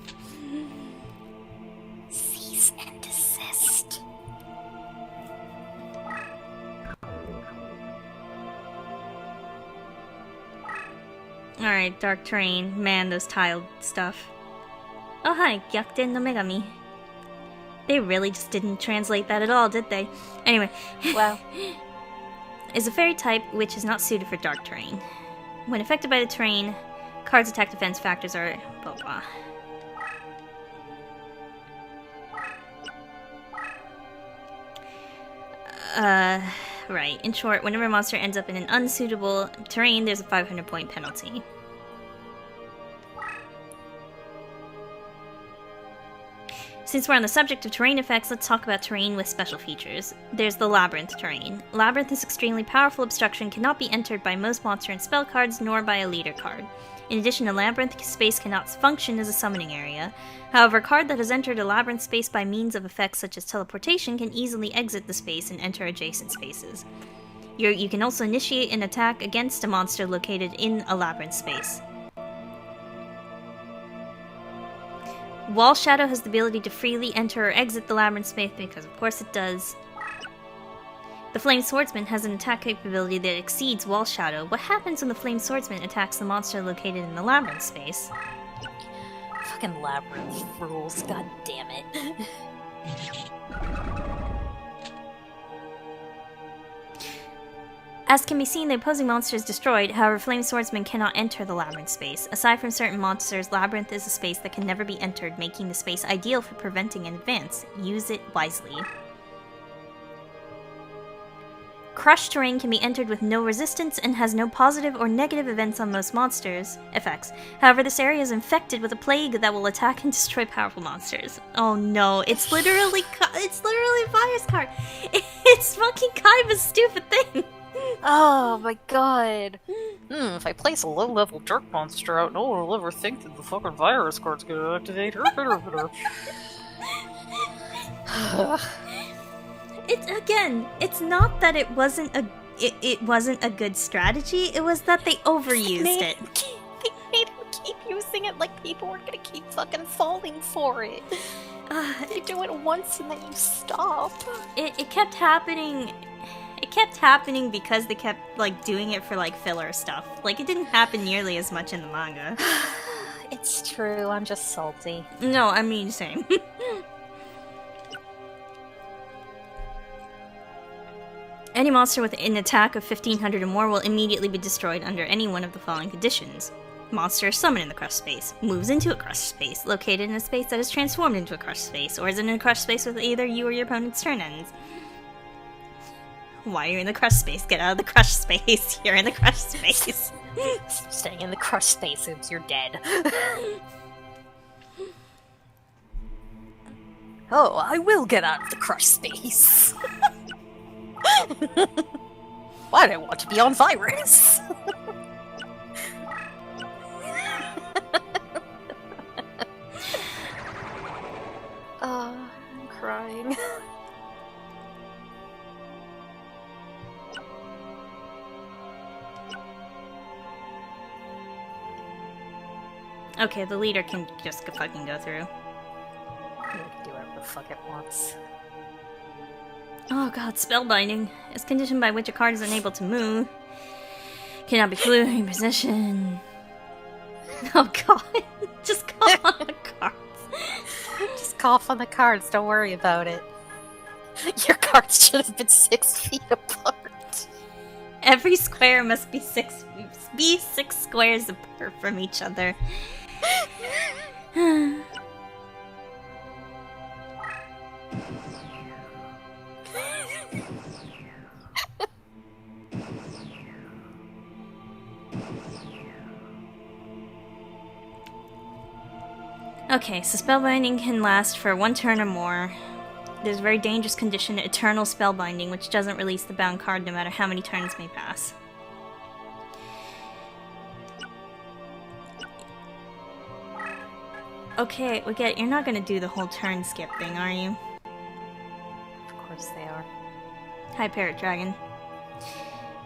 Cease and desist. Alright, dark terrain. Man, those tiled stuff. Oh hi, Gyakuten no Megami. They really just didn't translate that at all, did they? Anyway. Well. Is a fairy type which is not suited for dark terrain. When affected by the terrain, cards' attack defense factors are blah blah. Right. In short, whenever a monster ends up in an unsuitable terrain, there's a 500-point penalty. Since we're on the subject of terrain effects, let's talk about terrain with special features. There's the Labyrinth terrain. Labyrinth is extremely powerful obstruction, cannot be entered by most monster and spell cards, nor by a leader card. In addition, a Labyrinth space cannot function as a summoning area. However, a card that has entered a Labyrinth space by means of effects such as teleportation can easily exit the space and enter adjacent spaces. You can also initiate an attack against a monster located in a Labyrinth space. Wall Shadow has the ability to freely enter or exit the Labyrinth space, because of course it does. The Flame Swordsman has an attack capability that exceeds Wall Shadow. What happens when the Flame Swordsman attacks the monster located in the Labyrinth space? Fucking Labyrinth rules, god damn it. As can be seen, the opposing monster is destroyed, however Flame Swordsman cannot enter the Labyrinth space. Aside from certain monsters, Labyrinth is a space that can never be entered, making the space ideal for preventing an advance. Use it wisely. Crushed terrain can be entered with no resistance and has no positive or negative events on most monsters' effects. However, this area is infected with a plague that will attack and destroy powerful monsters. Oh no, it's literally a virus card. It's fucking Kaiba's stupid thing. Oh my god. If I place a low-level dark monster out, no one will ever think that the fucking virus card's gonna activate. It's not that it wasn't a good strategy, it was that they overused it. They made him keep using it like people were gonna keep fucking falling for it. You do it once and then you stop. It kept happening. It kept happening because they kept, like, doing it for, like, filler stuff. Like, it didn't happen nearly as much in the manga. It's true, I'm just salty. No, I mean, same. Any monster with an attack of 1500 or more will immediately be destroyed under any one of the following conditions. Monster is summoned in the crushed space, moves into a crushed space, located in a space that is transformed into a crushed space, or is in a crushed space with either you or your opponent's turn ends. Why are you in the crushed space? Get out of the crushed space. You're in the crushed space. Staying in the crushed space means you're dead. Oh, I will get out of the crushed space. Why do I want to be on virus? I'm crying. Okay, the leader can just fucking go through. He can do whatever the fuck it wants. Oh god, spellbinding. Is condition by which a card is unable to move. Cannot be fluid in position. Oh god, just cough on the cards, don't worry about it. Your cards should have been 6 feet apart. Every square must be six squares apart from each other. Okay, so spellbinding can last for 1 turn or more. There's a very dangerous condition, eternal spellbinding, which doesn't release the bound card no matter how many turns may pass. Okay, we get. You're not gonna do the whole turn skip thing, are you? Of course they are. Hi, Parrot Dragon.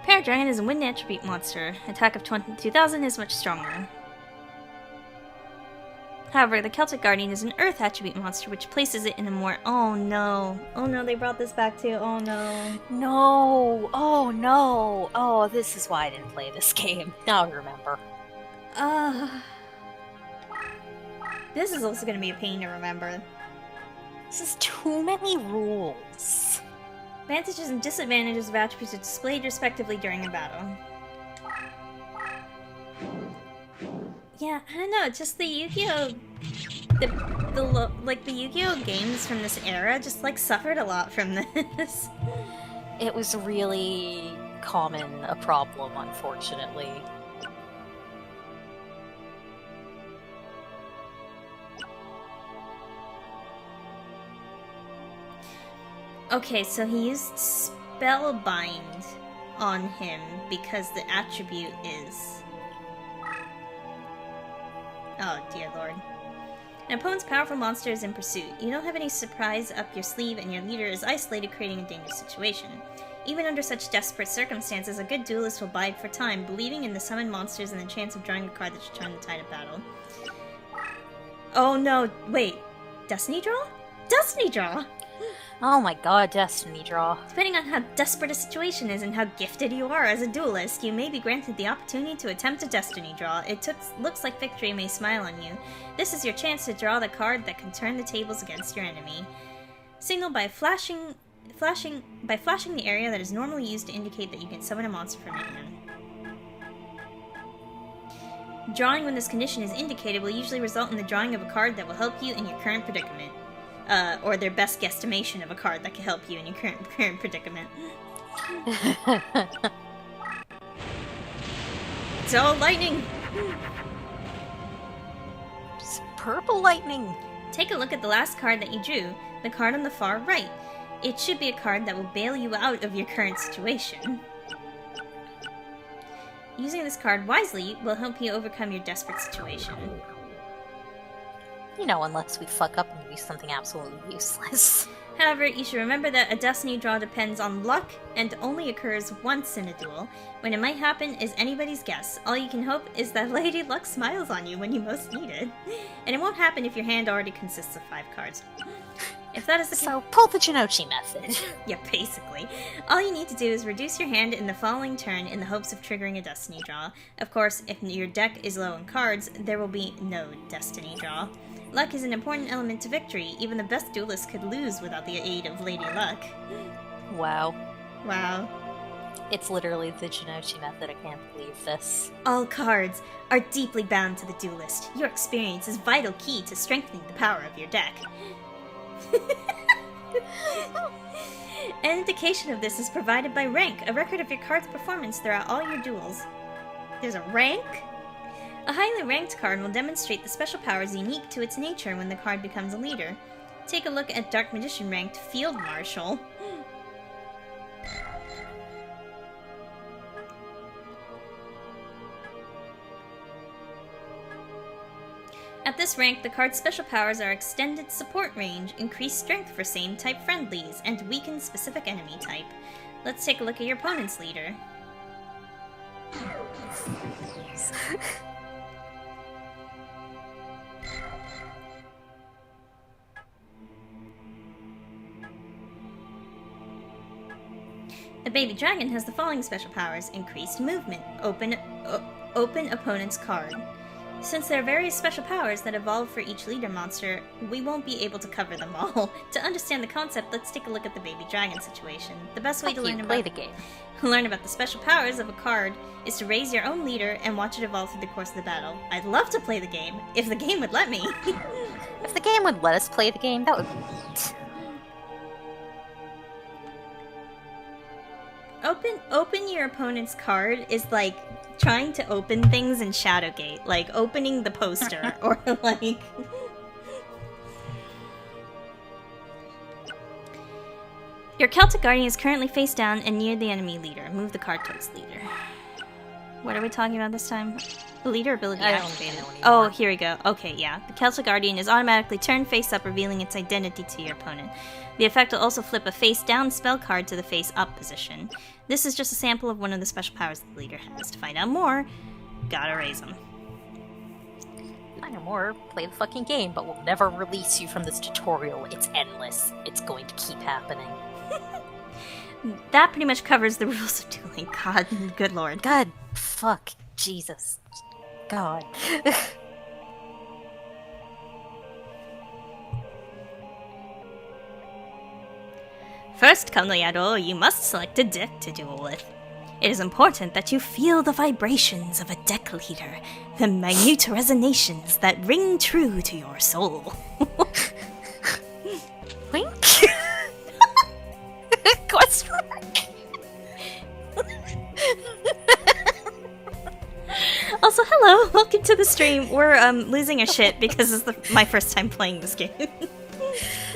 Parrot Dragon is a wind attribute monster. Attack of 22,000 is much stronger. However, the Celtic Guardian is an earth attribute monster, which places it in a more— oh no. Oh no, they brought this back too. Oh no. No! Oh no! Oh, this is why I didn't play this game. Now I remember. This is also going to be a pain to remember. This is too many rules. Advantages and disadvantages of attributes are displayed respectively during a battle. Yeah, I don't know, just the Yu-Gi-Oh! The Yu-Gi-Oh! Games from this era just, like, suffered a lot from this. It was really common a problem, unfortunately. Okay, so he used Spellbind on him because the attribute is... oh, dear lord. An opponent's powerful monster is in pursuit. You don't have any surprise up your sleeve, and your leader is isolated, creating a dangerous situation. Even under such desperate circumstances, a good duelist will bide for time, believing in the summoned monsters and the chance of drawing a card that should turn the tide of battle. Oh no, wait. Destiny Draw? Destiny Draw! Oh my god, Destiny Draw. Depending on how desperate a situation is and how gifted you are as a duelist, you may be granted the opportunity to attempt a Destiny Draw. Looks like victory may smile on you. This is your chance to draw the card that can turn the tables against your enemy. Signal by flashing the area that is normally used to indicate that you can summon a monster from your hand. Drawing when this condition is indicated will usually result in the drawing of a card that will help you in your current predicament. Or their best guesstimation of a card that can help you in your current predicament. It's all lightning! Just purple lightning! Take a look at the last card that you drew, the card on the far right. It should be a card that will bail you out of your current situation. Using this card wisely will help you overcome your desperate situation. You know, unless we fuck up and do something absolutely useless. However, you should remember that a Destiny Draw depends on luck and only occurs once in a duel. When it might happen is anybody's guess. All you can hope is that Lady Luck smiles on you when you most need it. And it won't happen if your hand already consists of 5 cards. If that is the case— so, pull the Jinochi method. Yeah, basically. All you need to do is reduce your hand in the following turn in the hopes of triggering a Destiny Draw. Of course, if your deck is low in cards, there will be no Destiny Draw. Luck is an important element to victory. Even the best duelist could lose without the aid of Lady Luck. Wow. Wow. It's literally the Jinochi method, I can't believe this. All cards are deeply bound to the duelist. Your experience is vital key to strengthening the power of your deck. An indication of this is provided by rank, a record of your card's performance throughout all your duels. There's a rank? A highly ranked card will demonstrate the special powers unique to its nature when the card becomes a leader. Take a look at Dark Magician ranked Field Marshal. At this rank, the card's special powers are Extended Support Range, Increased Strength for same type friendlies, and Weaken specific enemy type. Let's take a look at your opponent's leader. The baby dragon has the following special powers: increased movement, open opponent's card, Since there are various special powers that evolve for each leader monster, we won't be able to cover them all. To understand the concept, let's take a look at the baby dragon situation. The best way to learn play the game. Learn about the special powers of a card is to raise your own leader and watch it evolve through the course of the battle. I'd love to play the game, if the game would let me. If the game would let us play the game, that would be neat. Open your opponent's card is like trying to open things in Shadowgate, like opening the poster, or like... Your Celtic Guardian is currently face down and near the enemy leader. Move the card towards leader. What are we talking about this time? The leader ability activated. Oh, here we go. Okay, yeah. The Celtic Guardian is automatically turned face up, revealing its identity to your opponent. The effect will also flip a face down spell card to the face up position. This is just a sample of one of the special powers the leader has. To find out more, gotta raise them. Find out more, play the fucking game, but we'll never release you from this tutorial. It's endless. It's going to keep happening. That pretty much covers the rules of dueling. God, good lord. God, fuck, Jesus. God. First, Konoyaro, you must select a deck to duel with. It is important that you feel the vibrations of a deck leader, the minute resonations that ring true to your soul. Wink? Question mark? Also, hello, welcome to the stream. We're losing our shit because it's my first time playing this game.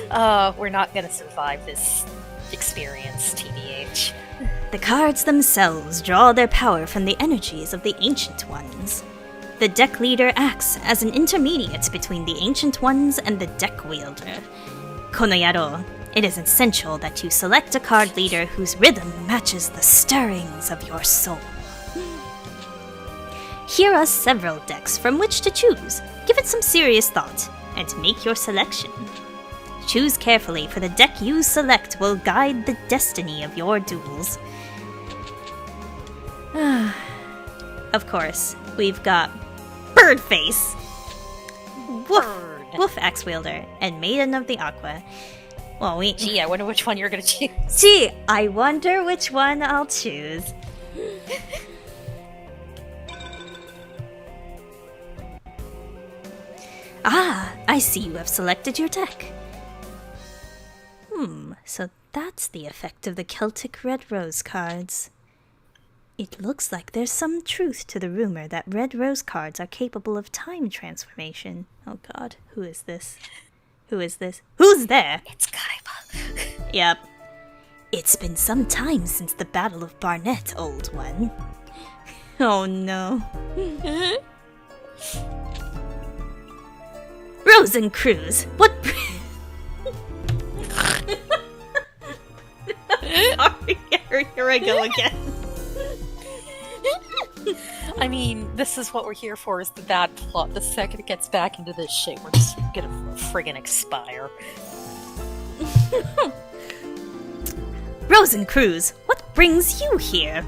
We're not gonna survive this experience, TBH. The cards themselves draw their power from the energies of the Ancient Ones. The deck leader acts as an intermediate between the Ancient Ones and the deck wielder. Konoyaro, it is essential that you select a card leader whose rhythm matches the stirrings of your soul. Here are several decks from which to choose. Give it some serious thought, and make your selection. Choose carefully, for the deck you select will guide the destiny of your duels. Of course, we've got Birdface, Wolf Axe Wielder, and Maiden of the Aqua. Well, Gee, I wonder which one you're gonna choose. Gee, I wonder which one I'll choose. Ah, I see you have selected your deck. So that's the effect of the Celtic Red Rose cards. It looks like there's some truth to the rumor that Red Rose cards are capable of time transformation. Oh god, who is this? Who is this? Who's there? It's Kaiba. Yep. It's been some time since the Battle of Barnet, old one. Oh no. Rosencruz, what... Sorry, here I go again. I mean, this is what we're here for, is the bad plot. The second it gets back into this shit, we're just gonna friggin' expire. Rosencruz, what brings you here?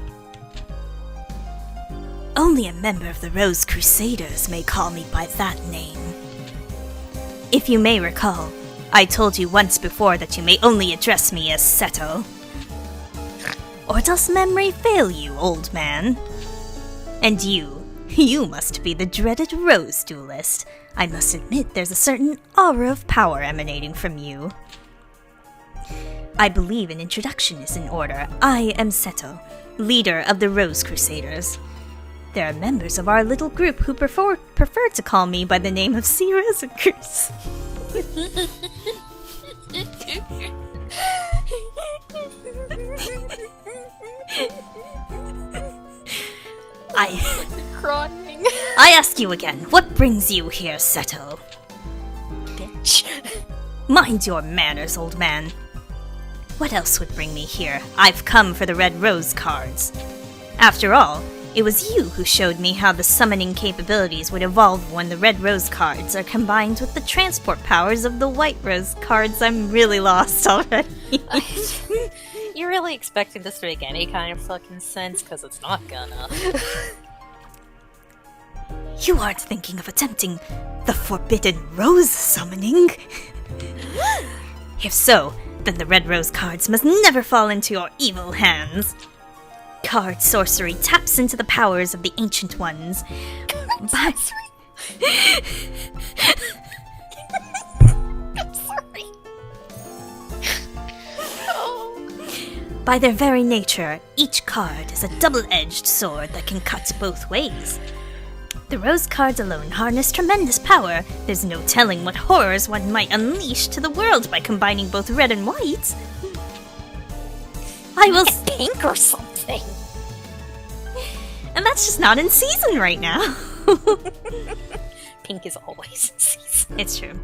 Only a member of the Rose Crusaders may call me by that name. If you may recall, I told you once before that you may only address me as Seto. Or does memory fail you, old man? And you must be the dreaded Rose Duelist. I must admit there's a certain aura of power emanating from you. I believe an introduction is in order. I am Seto, leader of the Rose Crusaders. There are members of our little group who prefer to call me by the name of C. Rosencruz. Crying. I ask you again, what brings you here, Seto? Bitch. Mind your manners, old man. What else would bring me here? I've come for the Red Rose cards. After all, it was you who showed me how the summoning capabilities would evolve when the Red Rose cards are combined with the transport powers of the White Rose cards. I'm really lost already. You're really expecting this to make any kind of fucking sense? Because it's not gonna. You aren't thinking of attempting the Forbidden Rose summoning? If so, then the red rose cards must never fall into your evil hands. Card sorcery taps into the powers of the Ancient Ones. I'm sorry. By their very nature, each card is a double-edged sword that can cut both ways. The rose cards alone harness tremendous power. There's no telling what horrors one might unleash to the world by combining both red and white. I will pink or something. And that's just not in season right now. Pink is always in season. It's true.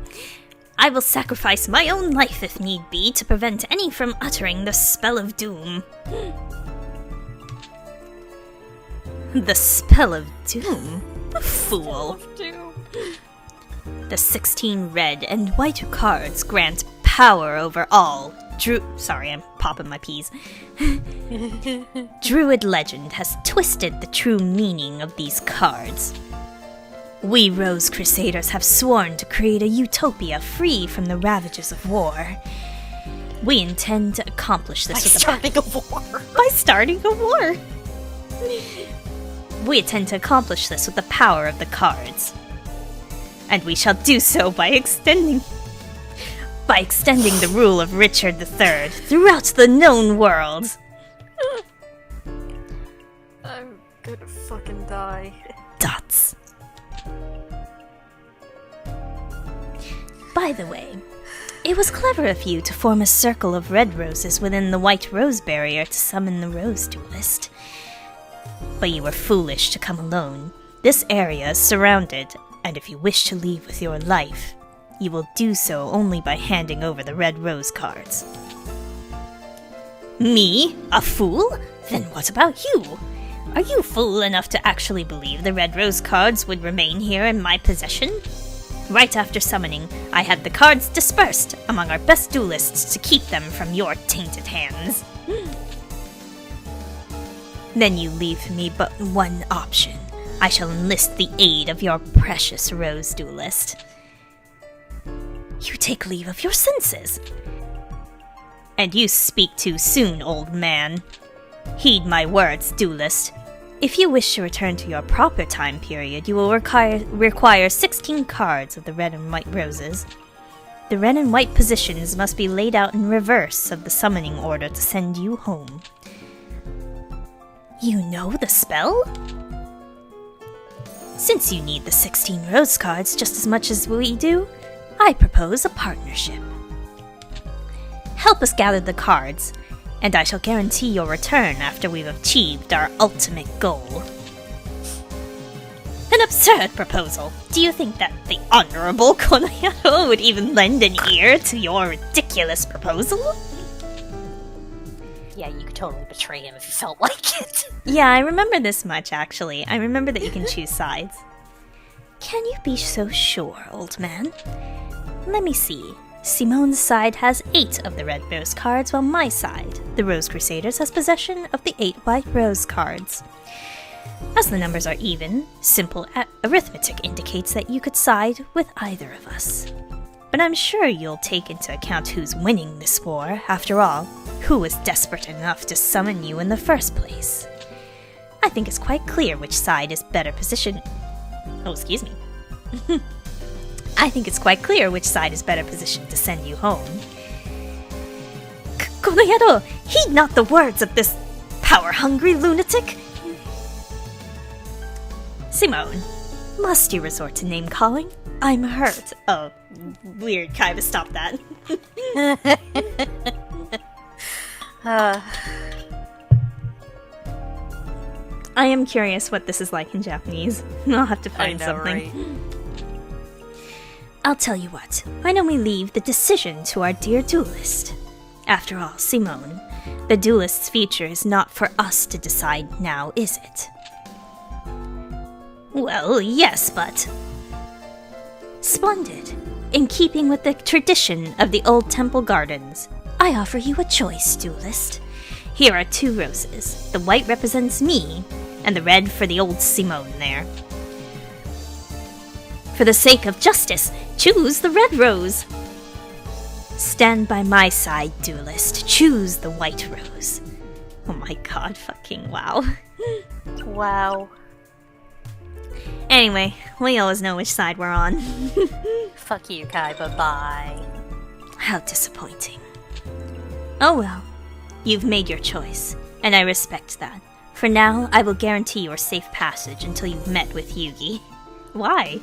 I will sacrifice my own life if need be to prevent any from uttering the spell of doom. The spell of doom? Fool. The 16 red and white cards grant power over all. Sorry, I'm popping my peas. Druid legend has twisted the true meaning of these cards. We Rose Crusaders have sworn to create a utopia free from the ravages of war. We intend to accomplish this By starting a war. We intend to accomplish this with the power of the cards. And we shall do so by extending the rule of Richard III throughout the known world. I'm gonna fucking die. Dots. By the way, it was clever of you to form a circle of red roses within the white rose barrier to summon the rose duelist. But you were foolish to come alone. This area is surrounded, and if you wish to leave with your life, you will do so only by handing over the red rose cards. Me? A fool? Then what about you? Are you fool enough to actually believe the red rose cards would remain here in my possession? Right after summoning, I had the cards dispersed among our best duelists to keep them from your tainted hands. Then you leave me but one option. I shall enlist the aid of your precious rose duelist. You take leave of your senses. And you speak too soon, old man. Heed my words, duelist. If you wish to return to your proper time period, you will require 16 cards of the red and white roses. The red and white positions must be laid out in reverse of the summoning order to send you home. You know the spell? Since you need the 16 rose cards just as much as we do, I propose a partnership. Help us gather the cards, and I shall guarantee your return after we've achieved our ultimate goal. An absurd proposal! Do you think that the Honorable Konoyato would even lend an ear to your ridiculous proposal? Yeah, you could totally betray him if you felt like it. Yeah, I remember this much, actually. I remember that you can choose sides. Can you be so sure, old man? Let me see. Simone's side has 8 of the red rose cards, while my side, the Rose Crusaders, has possession of the 8 white rose cards. As the numbers are even, simple arithmetic indicates that you could side with either of us. But I'm sure you'll take into account who's winning this war. After all, who was desperate enough to summon you in the first place? I think it's quite clear which side is better positioned. Oh, excuse me. I think it's quite clear which side is better positioned to send you home. Konoyato, heed not the words of this power-hungry lunatic! Simone, must you resort to name-calling? I'm hurt. Oh, weird. Kaiba, stop that. I am curious what this is like in Japanese. I'll have to find something. Right? I'll tell you what, why don't we leave the decision to our dear duelist? After all, Simone, the duelist's future is not for us to decide now, is it? Well, yes, but... Splendid. In keeping with the tradition of the old temple gardens, I offer you a choice, duelist. Here are 2 roses. The white represents me, and the red for the old Simone there. For the sake of justice, choose the red rose. Stand by my side, duelist. Choose the white rose. Oh my god, fucking wow. Wow. Anyway, we always know which side we're on. Fuck you, Kai, bye-bye. How disappointing. Oh well, you've made your choice, and I respect that. For now, I will guarantee your safe passage until you've met with Yugi. Why?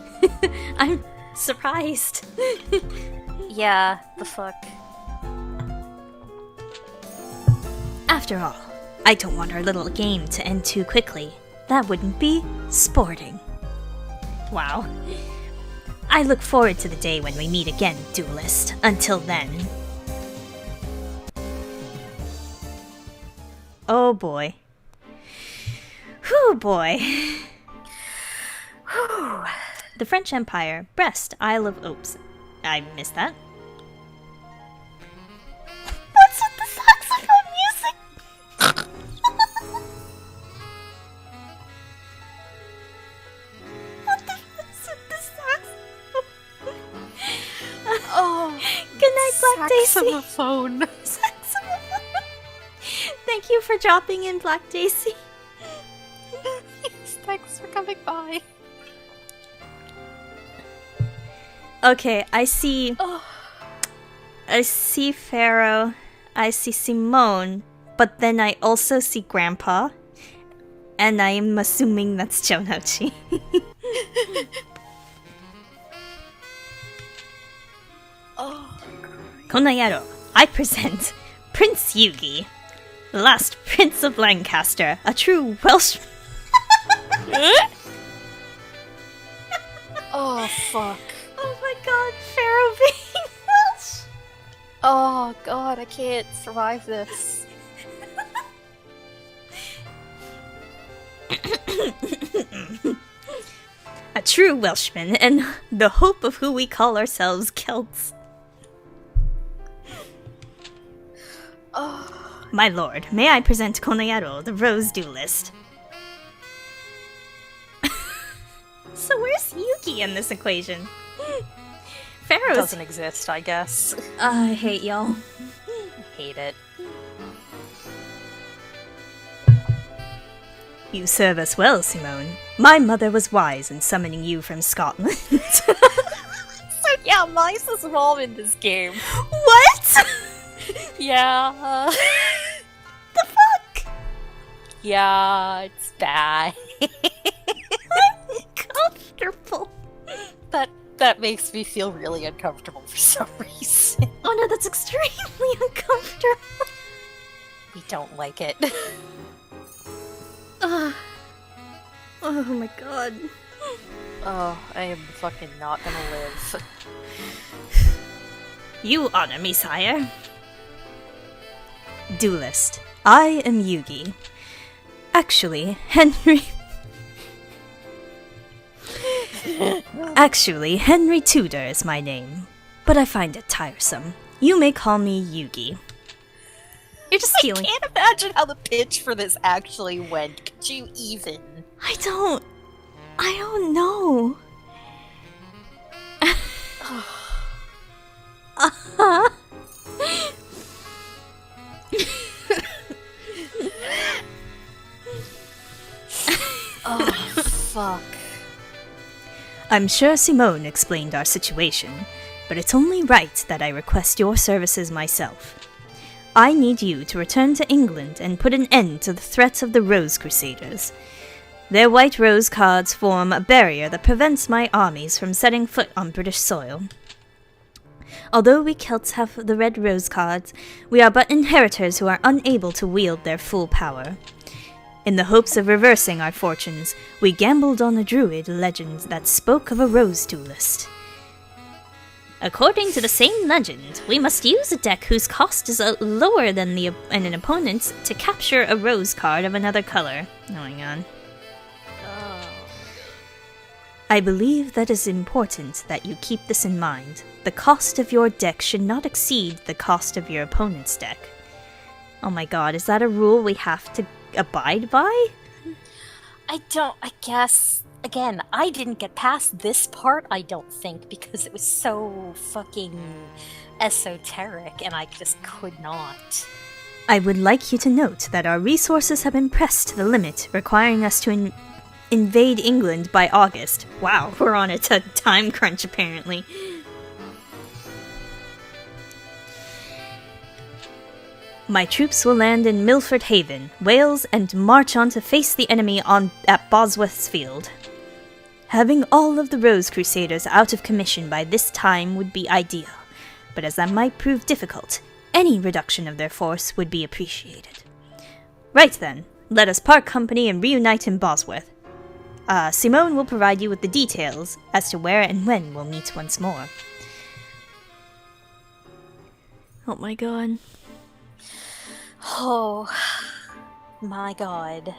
I'm surprised. Yeah, the fuck. After all, I don't want our little game to end too quickly. That wouldn't be sporting. Wow. I look forward to the day when we meet again, Duelist. Until then. Oh boy. Whew boy. Whew. The French Empire, Brest, Isle of Opes. I missed that. What's with the saxophone music? What the fuck's with the saxophone? Oh, good night, Black Daisy. saxophone. Saxophone. Thank you for dropping in, Black Daisy. Thanks for coming by. Okay, I see Pharaoh, I see Simone, but then I also see Grandpa, and I'm assuming that's Jonochi. Konayaro, I present Prince Yugi, the last Prince of Lancaster, a true Welsh... Oh, fuck. Oh my god, Pharaoh being Welsh! Oh, God, I can't survive this. A true Welshman, and the hope of who we call ourselves Celts. Oh. My lord, may I present Konayaro, the Rose Duelist? So where's Yuki in this equation? Pharaoh's... Doesn't exist, I guess. I hate y'all. Hate it. You serve us well, Simone. My mother was wise in summoning you from Scotland. So yeah, Mice is mom in this game. What? Yeah. The fuck? Yeah, it's bad. Uncomfortable. That makes me feel really uncomfortable for some reason. Oh no, that's extremely uncomfortable. We don't like it. Oh my god. Oh, I am fucking not gonna live. You honor me, sire. Duelist, I am Yugi. Actually, Henry Tudor is my name, but I find it tiresome. You may call me Yugi. You're just stealing. I can't imagine how the pitch for this actually went. Could you even? I don't know. Oh, fuck. I'm sure Simone explained our situation, but it's only right that I request your services myself. I need you to return to England and put an end to the threat of the Rose Crusaders. Their white rose cards form a barrier that prevents my armies from setting foot on British soil. Although we Celts have the red rose cards, we are but inheritors who are unable to wield their full power. In the hopes of reversing our fortunes, we gambled on a druid legend that spoke of a rose duelist. According to the same legend, we must use a deck whose cost is lower than an opponent's to capture a rose card of another color. Oh my god. I believe that it is important that you keep this in mind. The cost of your deck should not exceed the cost of your opponent's deck. Oh my god, is that a rule we have to abide by? I guess Again, I didn't get past this part, I don't think, because it was so fucking esoteric and I just could not. I would like you to note that our resources have been pressed to the limit, requiring us to invade England by August. Wow, we're on a time crunch apparently. My troops will land in Milford Haven, Wales, and march on to face the enemy at Bosworth's Field. Having all of the Rose Crusaders out of commission by this time would be ideal, but as that might prove difficult, any reduction of their force would be appreciated. Right then, let us part company and reunite in Bosworth. Simone will provide you with the details as to where and when we'll meet once more. Oh my god. Oh my god.